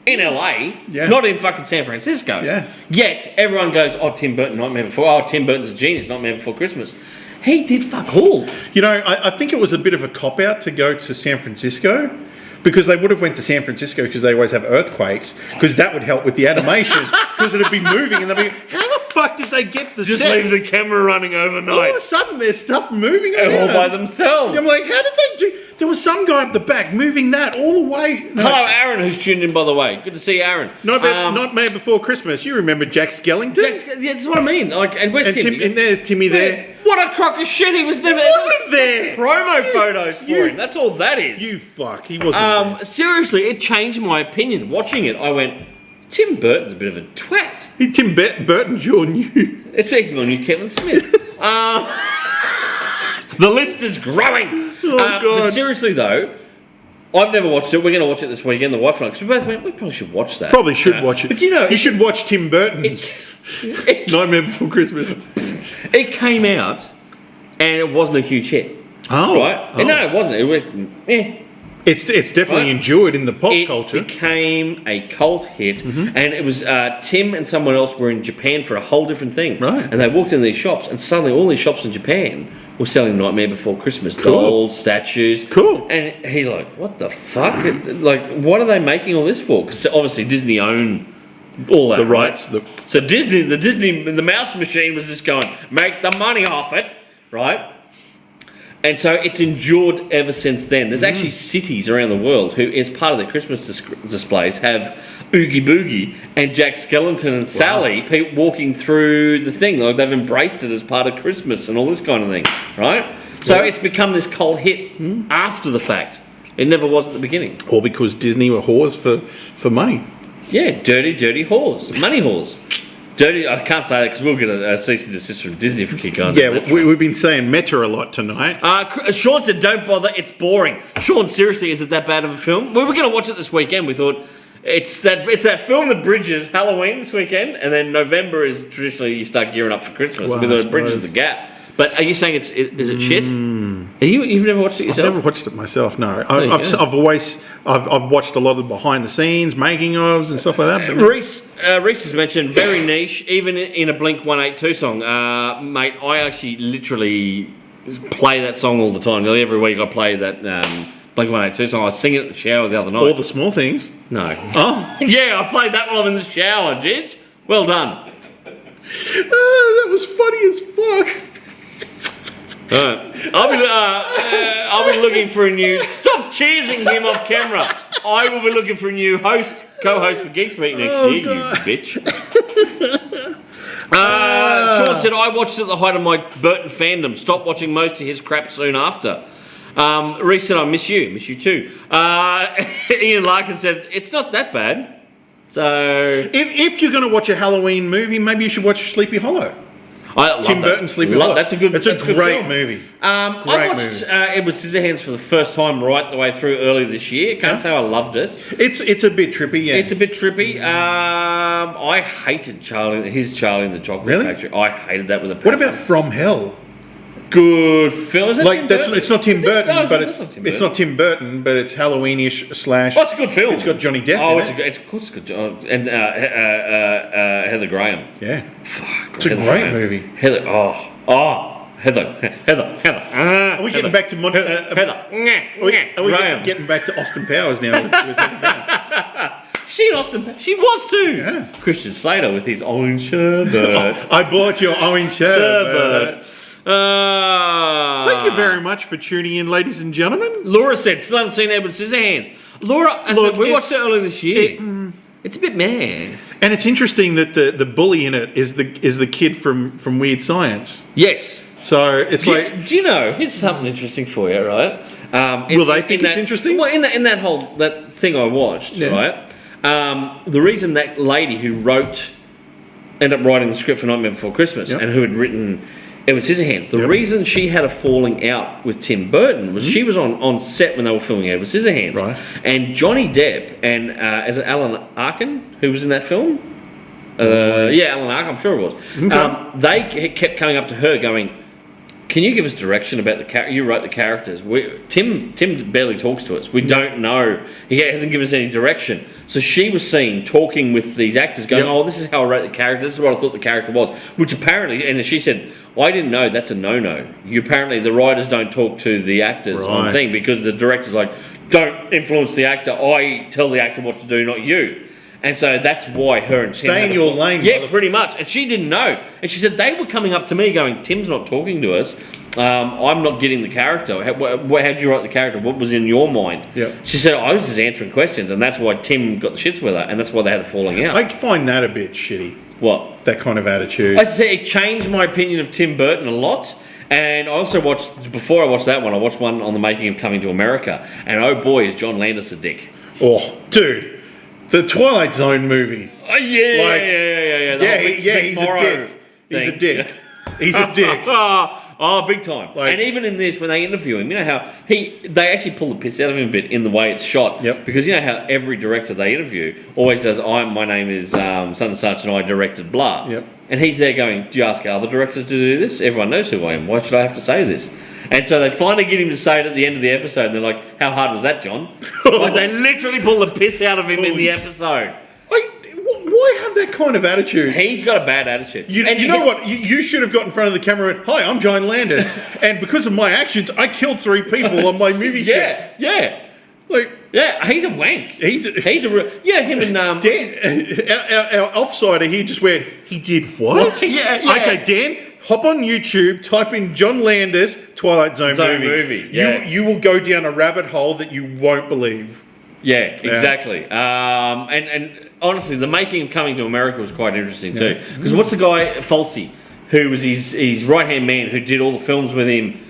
In LA, not in fucking San Francisco. Yet everyone goes, oh, Tim Burton, Nightmare Before. Oh, Tim Burton's a genius, Nightmare Before Christmas. He did fuck all. You know, I think it was a bit of a cop-out to go to San Francisco because they would have went to San Francisco because they always have earthquakes because that would help with the animation because it'd be moving and they'd be, how the fuck did they get the Just sets? leave the camera running overnight. All of a sudden there's stuff moving all around. by themselves. I'm like, how did they do? There was some guy up the back moving that all the way. No. Hello, Aaron, who's tuned in, by the way. Good to see you, Aaron. Nightmare Before Christmas. You remember Jack Skellington? Yeah, that's what I mean. Like, and where's Tim? And there's Timmy there. What a crock of shit! He was never. Wasn't there? Promo photos for him. That's all that is. You fuck. He wasn't there. Seriously, it changed my opinion. Watching it, I went, Tim Burton's a bit of a twat. Hey, Tim Burton's your new... It's my new Kevin Smith. The list is growing. God. But seriously, though, I've never watched it. We're going to watch it this weekend, the wife and I, because we both went, we probably should watch that. Probably should watch it. But you know... You should watch Tim Burton's Nightmare Before Christmas. It came out, and it wasn't a huge hit. Oh. Right? Oh. No, it wasn't. It went, It's definitely enjoyed in the pop culture. It became a cult hit, and it was Tim and someone else were in Japan for a whole different thing. Right. And they walked in these shops, and suddenly all these shops in Japan were selling Nightmare Before Christmas dolls, statues. Cool. And he's like, "What the fuck? Like, what are they making all this for?" Because obviously Disney own all that, The rights. Right? So the mouse machine was just going, make the money off it, right? And so it's endured ever since then. There's actually cities around the world who, as part of their Christmas displays, have Oogie Boogie and Jack Skellington and Sally walking through the thing. Like, they've embraced it as part of Christmas and all this kind of thing, right? So it's become this cult hit after the fact. It never was at the beginning. All because Disney were whores for money. Yeah, dirty whores. Money whores. Dirty, I can't say that because we'll get a cease and desist from Disney for kick on. Yeah, we've been saying Meta a lot tonight. Sean said, don't bother, it's boring. Sean, seriously, is it that bad of a film? We were going to watch it this weekend. We thought, it's that film that bridges Halloween this weekend, and then November is traditionally you start gearing up for Christmas. Well, We thought it bridges the gap. But are you saying is it shit? You've never watched it yourself? I've never watched it myself. No, I've watched a lot of the behind the scenes, making ofs, and stuff like that. But Reese has mentioned very niche, even in a Blink 182 song. Mate, I actually literally play that song all the time. Nearly every week I play that Blink 182 song. I was singing it in the shower the other night. All the Small Things. No. Oh, yeah, I played that while I'm in the shower, Jidge. Well done. That was funny as fuck. I'll be looking for a new. Stop cheersing him off camera. I will be looking for a new co-host for Geek Speak next year. God. You bitch. Sean said I watched it at the height of my Burton fandom. Stopped watching most of his crap soon after. Reese said I miss you too. Ian Larkin said it's not that bad. So if you're going to watch a Halloween movie, maybe you should watch Sleepy Hollow. Tim Burton's Sleepy Hollow. That's a great film. Movie. I watched Edward Scissorhands for the first time right the way through earlier this year. Can't say I loved it. It's a bit trippy, yeah. It's a bit trippy. I hated Charlie and the Chocolate Factory. I hated that with a passion. What about From Hell? Good film. Is that like Tim Burton? It's not Tim Burton, but it's not Tim Burton, but it's Halloweenish slash. Oh, it's a good film. It's got Johnny Depp. Oh, in it. of course it's good. And Heather Graham. Yeah, fuck. It's a great movie. Heather. Heather. Are we getting back to Heather? Are we getting back to Austin Powers now? with Heather Graham? She was too. Yeah. Christian Slater with his orange sherbet. I bought your orange sherbet. Thank you very much for tuning in, ladies and gentlemen. Laura said, still haven't seen Edward Scissorhands. Laura, we watched it earlier this year. It's a bit mad. And it's interesting that the bully in it is the kid from Weird Science. Yes. So it's do you know? Here's something interesting for you, right? Will they think it's interesting? Well, in that thing I watched, right? The reason that lady who ended up writing the script for Nightmare Before Christmas and who had written Edward Scissorhands, the reason she had a falling out with Tim Burton was she was on set when they were filming Edward Scissorhands. Right. And Johnny Depp and is it Alan Arkin who was in that film? Alan Arkin, I'm sure it was. Okay. They kept coming up to her going, can you give us direction about the character? You wrote the characters. Tim barely talks to us. We don't know. He hasn't given us any direction. So she was seen talking with these actors going, oh, this is how I wrote the character. This is what I thought the character was. Which apparently, and she said, I didn't know that's a no-no. Apparently the writers don't talk to the actors on thing because the director's like, don't influence the actor. I tell the actor what to do, not you. And so that's why her and Tim stay in your lane. Yeah, pretty much. And she didn't know. And she said they were coming up to me going, Tim's not talking to us. I'm not getting the character. How did you write the character? What was in your mind? Yeah. She said, I was just answering questions, and that's why Tim got the shits with her, and that's why they had a falling out. I find that a bit shitty. What? That kind of attitude. I say it changed my opinion of Tim Burton a lot. And I also before I watched that one, I watched one on the making of Coming to America. And oh boy, is John Landis a dick. Oh, dude. The Twilight Zone movie. Oh, yeah. He's a dick. He's a dick. He's a dick. Oh, big time. And even in this, when they interview him, you know how they actually pull the piss out of him a bit in the way it's shot. Yep. Because you know how every director they interview always says, my name is such and such and I directed blah. Yep. And he's there going, do you ask other directors to do this? Everyone knows who I am. Why should I have to say this? And so they finally get him to say it at the end of the episode. And they're like, how hard was that, John? Like they literally pull the piss out of him in the episode. Why have that kind of attitude? He's got a bad attitude. You know what? You should have got in front of the camera and, hi, I'm John Landis. And because of my actions, I killed 3 people on my movie set. Yeah. Yeah, he's a wank. He's a him and Dan, our offsider here just went, he did what? Yeah. Okay, Dan, hop on YouTube, type in John Landis Twilight Zone movie. Yeah. You will go down a rabbit hole that you won't believe. Yeah, exactly. And honestly, the making of Coming to America was quite interesting too. Because what's the guy, Falsey, who was his right-hand man who did all the films with him?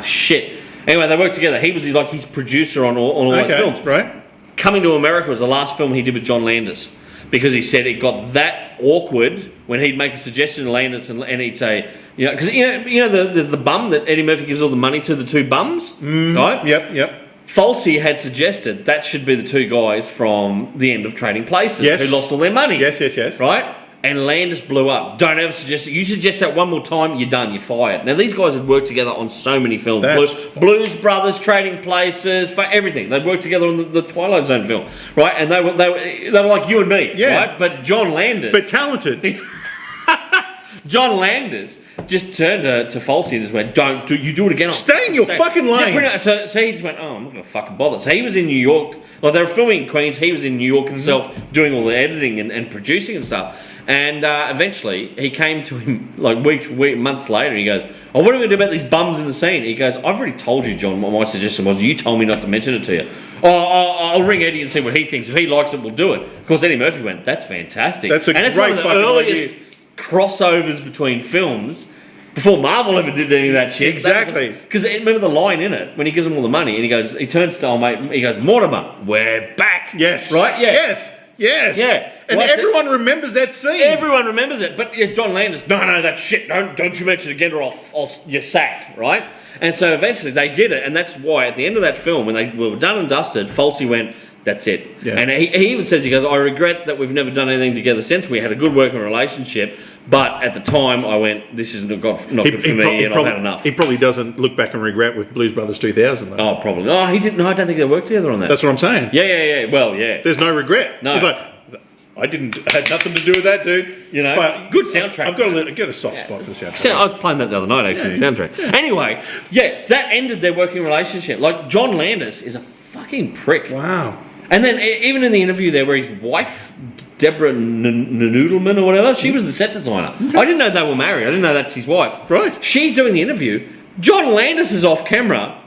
Shit. Anyway, they worked together. He was his producer on all those films. Right. Coming to America was the last film he did with John Landis. Because he said it got that awkward when he'd make a suggestion to Landis and he'd say, because there's the bum that Eddie Murphy gives all the money to, the 2 bums, right? Yep. Falsey had suggested that should be the 2 guys from the end of Trading Places who lost all their money. Yes. Right? And Landis blew up. Don't ever suggest it. You suggest that one more time, you're done. You're fired. Now, these guys had worked together on so many films. Blues Brothers, Trading Places, for everything. They'd worked together on the Twilight Zone film. Right? And they were like you and me. Yeah. Right? But John Landis... But talented. John Landis just turned to Falsey and just went, you do it again. Stay in your fucking lane. Yeah, so he just went, I'm not going to fucking bother. So he was in New York. They were filming in Queens. He was in New York itself doing all the editing and producing and stuff. And eventually he came to him months later and he goes, what are we going to do about these bums in the scene? He goes, I've already told you, John, what my suggestion was. You told me not to mention it to you. I'll ring Eddie and see what he thinks. If he likes it, we'll do it. Of course, Eddie Murphy went, that's fantastic. That's a great one of the earliest crossovers between films before Marvel ever did any of that shit. Exactly. Because remember the line in it when he gives them all the money and he turns to old mate, he goes, Mortimer, we're back. Yes. Right? Yeah. Yes. Yeah. And everyone remembers that scene. Everyone remembers it. But John Landis, no, that's shit. Don't you mention it again or you're sacked, right? And so eventually they did it. And that's why at the end of that film, when they were done and dusted, Falsey went, that's it. Yeah. And he even says, I regret that we've never done anything together since. We had a good working relationship. But at the time, I went, this is not good for me and I've had enough. He probably doesn't look back and regret with Blues Brothers 2000, though. Oh, probably. Oh, he didn't. No, I don't think they worked together on that. That's what I'm saying. Yeah. Well, yeah. There's no regret. No. He's like, I had nothing to do with that, dude. But good soundtrack. I've got a soft spot for the soundtrack. I was playing that the other night, actually, the soundtrack. Anyway, that ended their working relationship. John Landis is a fucking prick. Wow. And then even in the interview there where his wife, Deborah Noodleman or whatever, she was the set designer. Okay. I didn't know they were married. I didn't know that's his wife. Right. She's doing the interview. John Landis is off camera.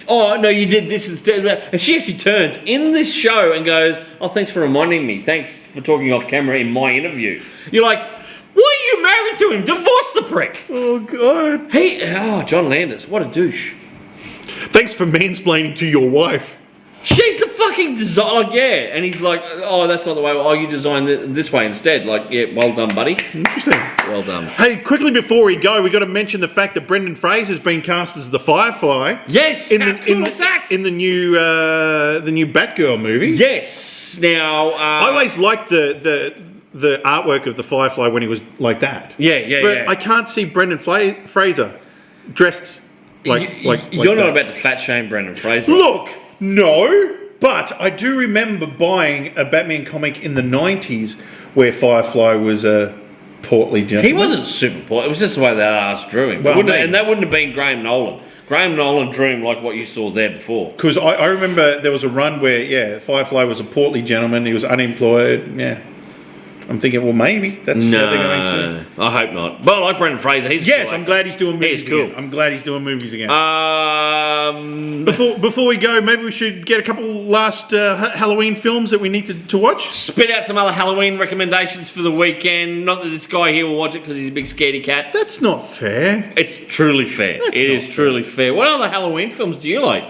Oh, no, you did this instead. And she actually turns in this show and goes, thanks for reminding me. Thanks for talking off camera in my interview. You're like, why are you married to him? Divorce the prick. Oh, God. John Landis, what a douche. Thanks for mansplaining to your wife. She's the fucking designer, and he's like, that's not the way, you designed it this way instead. Well done, buddy. Interesting. Well done. Hey, quickly before we go, we got to mention the fact that Brendan Fraser's been cast as the Firefly. Yes, in the new Batgirl movie. Yes. Now, I always liked the artwork of the Firefly when he was like that. Yeah. But I can't see Brendan Fraser dressed like you're not that. about to fat shame Brendan Fraser. Look. No, but I do remember buying a Batman comic in the 90s where Firefly was a portly gentleman. He wasn't super portly. It was just the way that artist drew him. And that wouldn't have been Graham Nolan. Graham Nolan drew him like what you saw there before. Because I remember there was a run where, Firefly was a portly gentleman. He was unemployed. Yeah. I'm thinking, well, maybe that's how they're going to. I hope not. But I like Brendan Fraser. He's a yes, cool I'm actor. glad he's doing movies He's cool. again. I'm glad he's doing movies again. Before we go, maybe we should get a couple last Halloween films that we need to watch. Spit out some other Halloween recommendations for the weekend. Not that this guy here will watch it because he's a big scaredy cat. That's not fair. It's truly fair. It is truly fair. What other Halloween films do you like?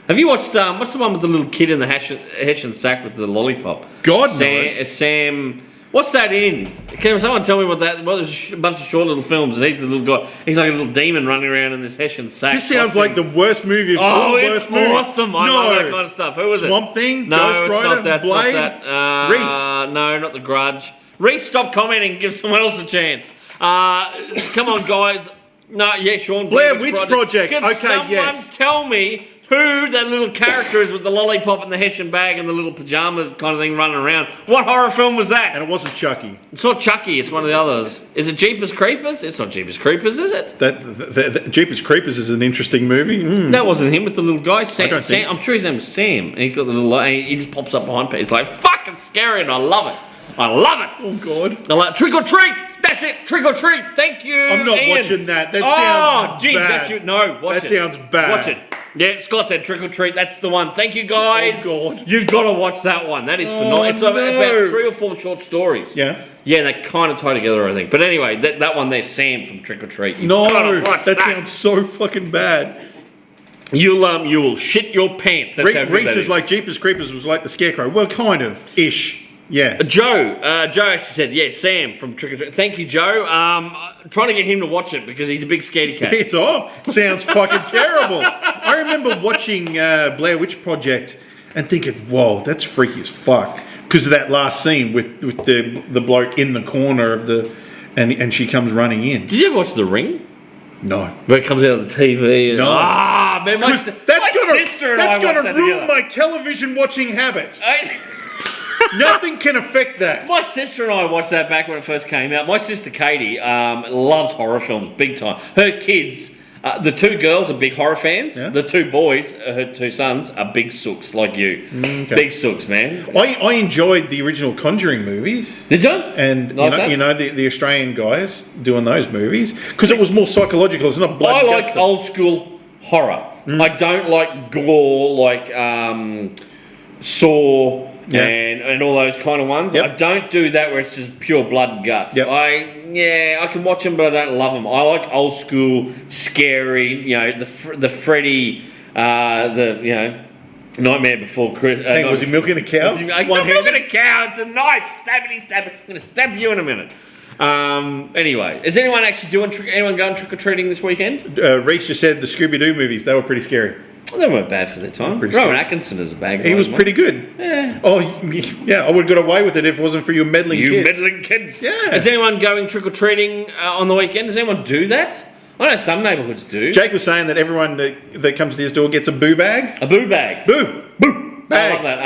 Have you watched, what's the one with the little kid in the Hessian sack with the lollipop? God, no. Sam, what's that in? Can someone tell me what that, well, there's a bunch of short little films and he's the little guy, he's like a little demon running around in this Hessian sack. This sounds like the worst movie of all it's worst movies. Awesome. I love that kind of stuff. Who was it? Swamp Thing? No, Ghost it's Rider? not that. Blade? It's not that. Reese? No, not The Grudge. Reese, stop commenting. Give someone else a chance. Come on, guys. No, yeah, Sean. Blair Witch Project. Can Okay, someone yes. tell me who that little character is with the lollipop and the Hessian bag and the little pajamas kind of thing running around? What horror film was that? And it wasn't Chucky. It's not Chucky. It's one of the others. Is it Jeepers Creepers? It's not Jeepers Creepers, is it? That Jeepers Creepers is an interesting movie. That wasn't him with the little guy. Sam, don't think- I'm sure his name's Sam, and he's got the little. He just pops up behind me. It's like fucking scary, and I love it. I love it. Oh God! I like Trick or Treat. That's it. Trick or Treat. Thank you. I'm not Ian. watching that. That sounds geez, bad. That's you. No, watch That it. sounds bad. Watch it. Yeah, Scott said Trick or Treat. That's the one. Thank you, guys. Oh God! You've got to watch that one. That is phenomenal. It's about 3 or 4 short stories. Yeah. Yeah, they kind of tie together, I think. But anyway, that one there, Sam from Trick or Treat. You've No, gotta watch that sounds so fucking bad. You will shit your pants. That's how good Reese that is like Jeepers Creepers was like the Scarecrow. Well, kind of ish. Yeah. Joe actually said, yeah, Sam from Trick or Treat. Thank you, Joe. Trying to get him to watch it because he's a big scaredy cat. Piss off. Sounds fucking terrible. I remember watching Blair Witch Project and thinking, whoa, that's freaky as fuck. Because of that last scene with the bloke in the corner of the, and she comes running in. Did you ever watch The Ring? No. Where it comes out of the TV. No. Man, my sister and I watched that ruin together. my television watching habits. Nothing can affect that. My sister and I watched that back when it first came out. My sister Katie loves horror films big time. Her kids, the 2 girls are big horror fans. Yeah. The 2 boys, her 2 sons, are big sooks like you. Okay. Big sooks, man. I enjoyed the original Conjuring movies. Did you? And Like you know the Australian guys doing those movies because it was more psychological. It's not blood. I like old school horror. I don't like gore like Saw and all those kind of ones. Yep. I don't do that where it's just pure blood and guts. Yep. I can watch them, but I don't love them. I like old school, scary. The Freddy, Nightmare Before Christmas. Was he milking a cow? I'm not milking a cow. It's a knife. Stabbity stab. I'm going to stab you in a minute. Anyway, is anyone actually anyone going trick or treating this weekend? Reese just said the Scooby-Doo movies. They were pretty scary. Well, they weren't bad for their time. Rowan Atkinson is a bad guy. He was pretty good. Yeah. Oh, yeah. I would have got away with it if it wasn't for you meddling kids. You meddling kids. Yeah. Is anyone going trick or treating on the weekend? Does anyone do that? I know some neighbourhoods do. Jake was saying that everyone that comes to his door gets a boo bag. A boo bag. Boo. Bag. I love that.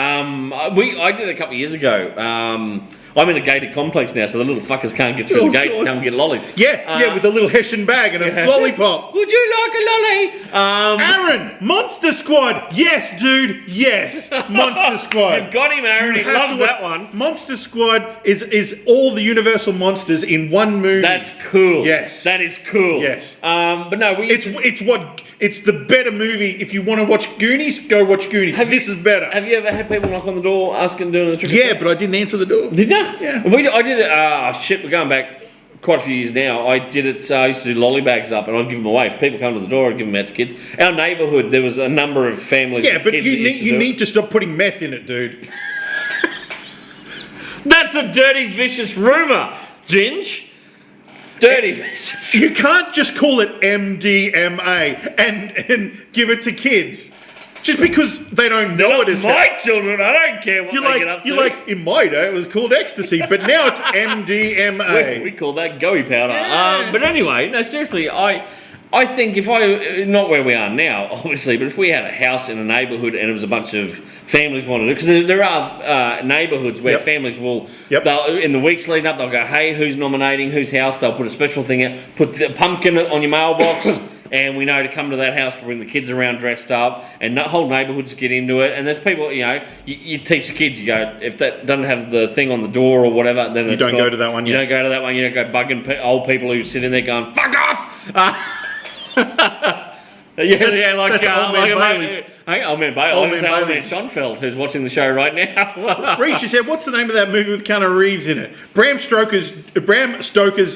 I did it a couple of years ago. I'm in a gated complex now, so the little fuckers can't get through the gates to come and get lollies. Yeah, with a little Hessian bag and a lollipop. Would you like a lolly? Aaron, Monster Squad. Yes, dude. Yes, Monster Squad. You've got him, Aaron. He loves that one. Monster Squad is all the Universal monsters in one movie. That's cool. Yes, that is cool. Yes, but no, it's the better movie. If you want to watch Goonies, go watch Goonies. This is better. Have you ever had people knock on the door asking doing the trick? Yeah, but I didn't answer the door. Did you? Yeah. I did it. We're going back quite a few years now. I did it. I used to do lolly bags up, and I'd give them away. If people come to the door, I'd give them out to kids. Our neighbourhood, there was a number of families. Yeah, but kids you need to stop putting meth in it, dude. That's a dirty, vicious rumour, Ginge. Dirty vicious. You can't just call it MDMA and give it to kids. Just because they don't know it as my children, I don't care what they get up to. You're like, in my day it was called ecstasy, but now it's MDMA. We call that goey powder. Yeah. But anyway, no, seriously, I think not where we are now, obviously, but if we had a house in a neighbourhood and it was a bunch of families wanted to, because there are neighbourhoods where families will, in the weeks leading up, they'll go, hey, who's nominating, whose house? They'll put a special thing out, put the pumpkin on your mailbox. and we know to come to that house, bring the kids around dressed up, and the whole neighbourhoods get into it. And there's people, you teach the kids, you go, if that doesn't have the thing on the door or whatever, then you don't go to that one. You don't go to that one. You don't go bugging old people who sit in there going, "Fuck off!" That's Old Man Bailey. Old Man Bailey. Old Man Schonfeld, who's watching the show right now. Reese, you said, what's the name of that movie with Keanu Reeves in it? Bram Stoker's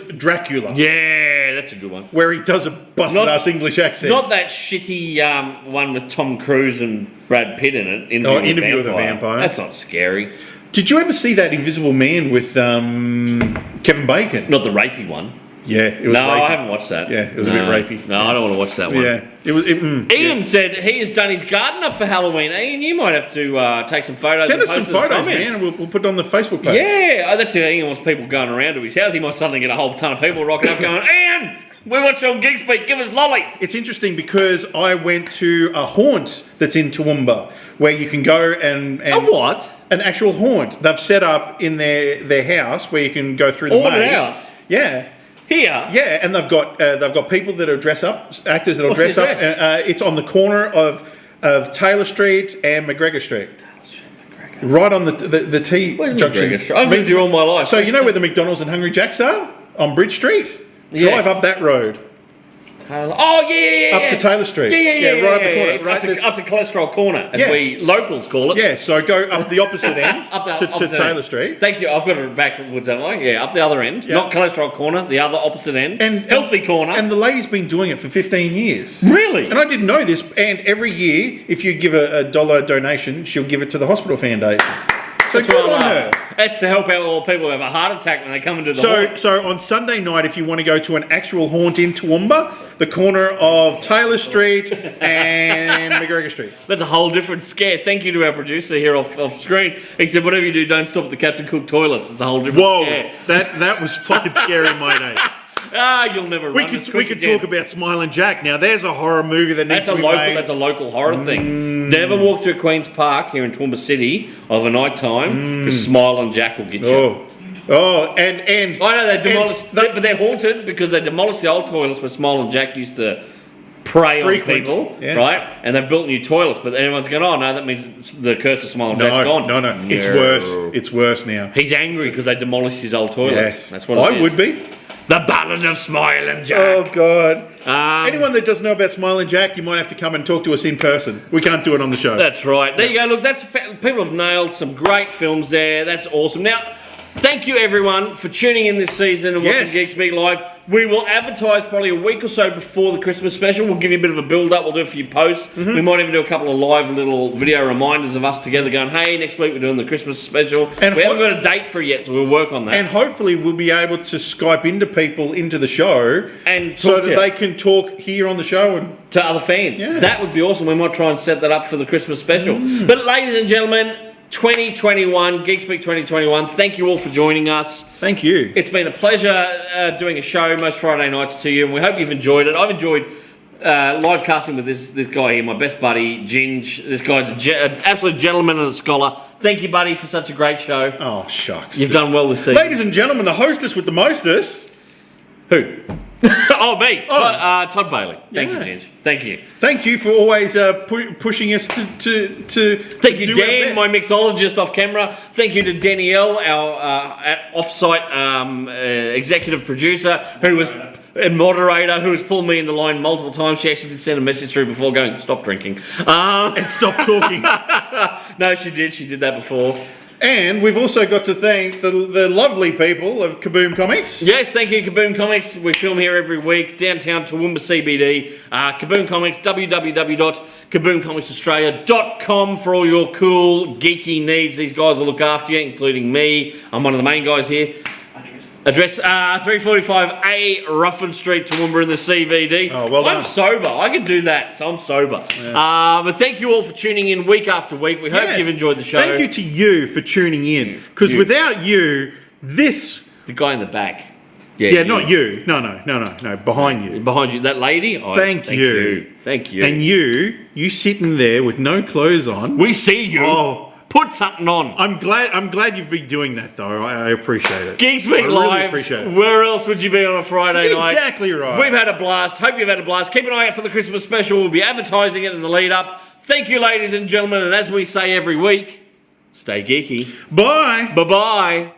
Dracula. Yeah, that's a good one. Where he does a busted-ass English accent. Not that shitty one with Tom Cruise and Brad Pitt in it. Interview with a Vampire. That's not scary. Did you ever see that Invisible Man with Kevin Bacon? Not the rapey one. Yeah, it was rapey. I haven't watched that. Yeah, it was a bit rapey. No, I don't want to watch that one. Yeah, Ian said he has done his garden up for Halloween. Ian, you might have to take some photos. Send us some photos, man, and we'll put it on the Facebook page. Yeah, that's how Ian wants people going around to his house. He might suddenly get a whole ton of people rocking up going, Ian, we watch you on Geek Speak, give us lollies. It's interesting because I went to a haunt that's in Toowoomba where you can go and a what? An actual haunt. They've set up in their house where you can go through the maze. Haunted house? Yeah. Here? Yeah, and they've got people that'll dress up, actors that'll dress up. It's on the corner of Taylor Street and McGregor Street. Right on the T junction. McGregor Street? I've lived here all my life. So you know where the McDonald's and Hungry Jack's are? On Bridge Street? Drive up that road. Oh, yeah. Up to Taylor Street. Yeah, right up the corner. Up to Cholesterol Corner, as we locals call it. Yeah, so go up the opposite end to Taylor Street. Thank you. I've got it backwards, haven't I? Yeah, up the other end. Not Cholesterol Corner, the other opposite end. And Healthy Corner. And the lady's been doing it for 15 years. Really? And I didn't know this. And every year, if you give a $1 donation, she'll give it to the hospital foundation. So good on her. That's to help out all the people who have a heart attack when they come into the haunt. So on Sunday night, if you want to go to an actual haunt in Toowoomba, the corner of Taylor Street and McGregor Street. That's a whole different scare. Thank you to our producer here off screen. He said, whatever you do, don't stop at the Captain Cook toilets. It's a whole different scare. That was fucking scary, mate. You'll never we could talk about Smiling Jack. Now, there's a horror movie that needs to be made. That's a local horror thing. Never walk through Queen's Park here in Toowoomba City of a night time because Smiling Jack will get you. And I know they demolished, but they're haunted because they demolished the old toilets where Smiling Jack used to prey on people, right? And they've built new toilets, but everyone's going, oh no, that means the curse of Smiling Jack's gone. No, it's worse. It's worse now. He's angry because they demolished his old toilets. Yes. That's what it is. I would be. The Ballad of Smiling Jack. Oh, God. Anyone that doesn't know about Smiling Jack, you might have to come and talk to us in person. We can't do it on the show. That's right. There you go. Look, people have nailed some great films there. That's awesome. Now, thank you, everyone, for tuning in this season and watching Geek Speak Live. We will advertise probably a week or so before the Christmas special. We'll give you a bit of a build-up. We'll do a few posts. We might even do a couple of live little video reminders of us together going, hey, next week we're doing the Christmas special. And we haven't got a date for it yet, so we'll work on that. And hopefully we'll be able to Skype into people into the show and so that they can talk here on the show and to other fans. Yeah. That would be awesome. We might try and set that up for the Christmas special. But ladies and gentlemen, 2021, Geek Speak 2021. Thank you all for joining us. Thank you. It's been a pleasure doing a show most Friday nights to you, and we hope you've enjoyed it. I've enjoyed live casting with this guy here, my best buddy, Ginge. This guy's an absolute gentleman and a scholar. Thank you, buddy, for such a great show. Oh, shucks. You've done well this season. Ladies and gentlemen, the hostess with the mostest. Who? Me. Todd Bailey. Thank you, Ginge. Thank you. Thank you for always pushing us to Thank you, Dan, my mixologist off camera. Thank you to Danielle, our off-site executive producer, who was a moderator, who has pulled me into line multiple times. She actually did send a message through before going, stop drinking. And stop talking. No, she did. She did that before. And we've also got to thank the lovely people of Kaboom Comics. Yes, thank you, Kaboom Comics. We film here every week, downtown Toowoomba CBD. Kaboom Comics, www.kaboomcomicsaustralia.com for all your cool, geeky needs. These guys will look after you, including me. I'm one of the main guys here. Address 345A Ruffin Street, Toowoomba in the CBD. Oh, well done. I'm sober. I can do that, so I'm sober. Yeah. But thank you all for tuning in week after week. We hope you've enjoyed the show. Thank you to you for tuning in. Because without you, this... The guy in the back. Yeah, not you. No, behind you. Behind you. That lady? Thank you. Thank you. And you sitting there with no clothes on. We see you. Oh, Put something on. I'm glad you've been doing that, though. I appreciate it. Geek Speak I Live. really appreciate it. Where else would you be on a Friday night? Exactly right. We've had a blast. Hope you've had a blast. Keep an eye out for the Christmas special. We'll be advertising it in the lead up. Thank you, ladies and gentlemen. And as we say every week, stay geeky. Bye. Bye-bye.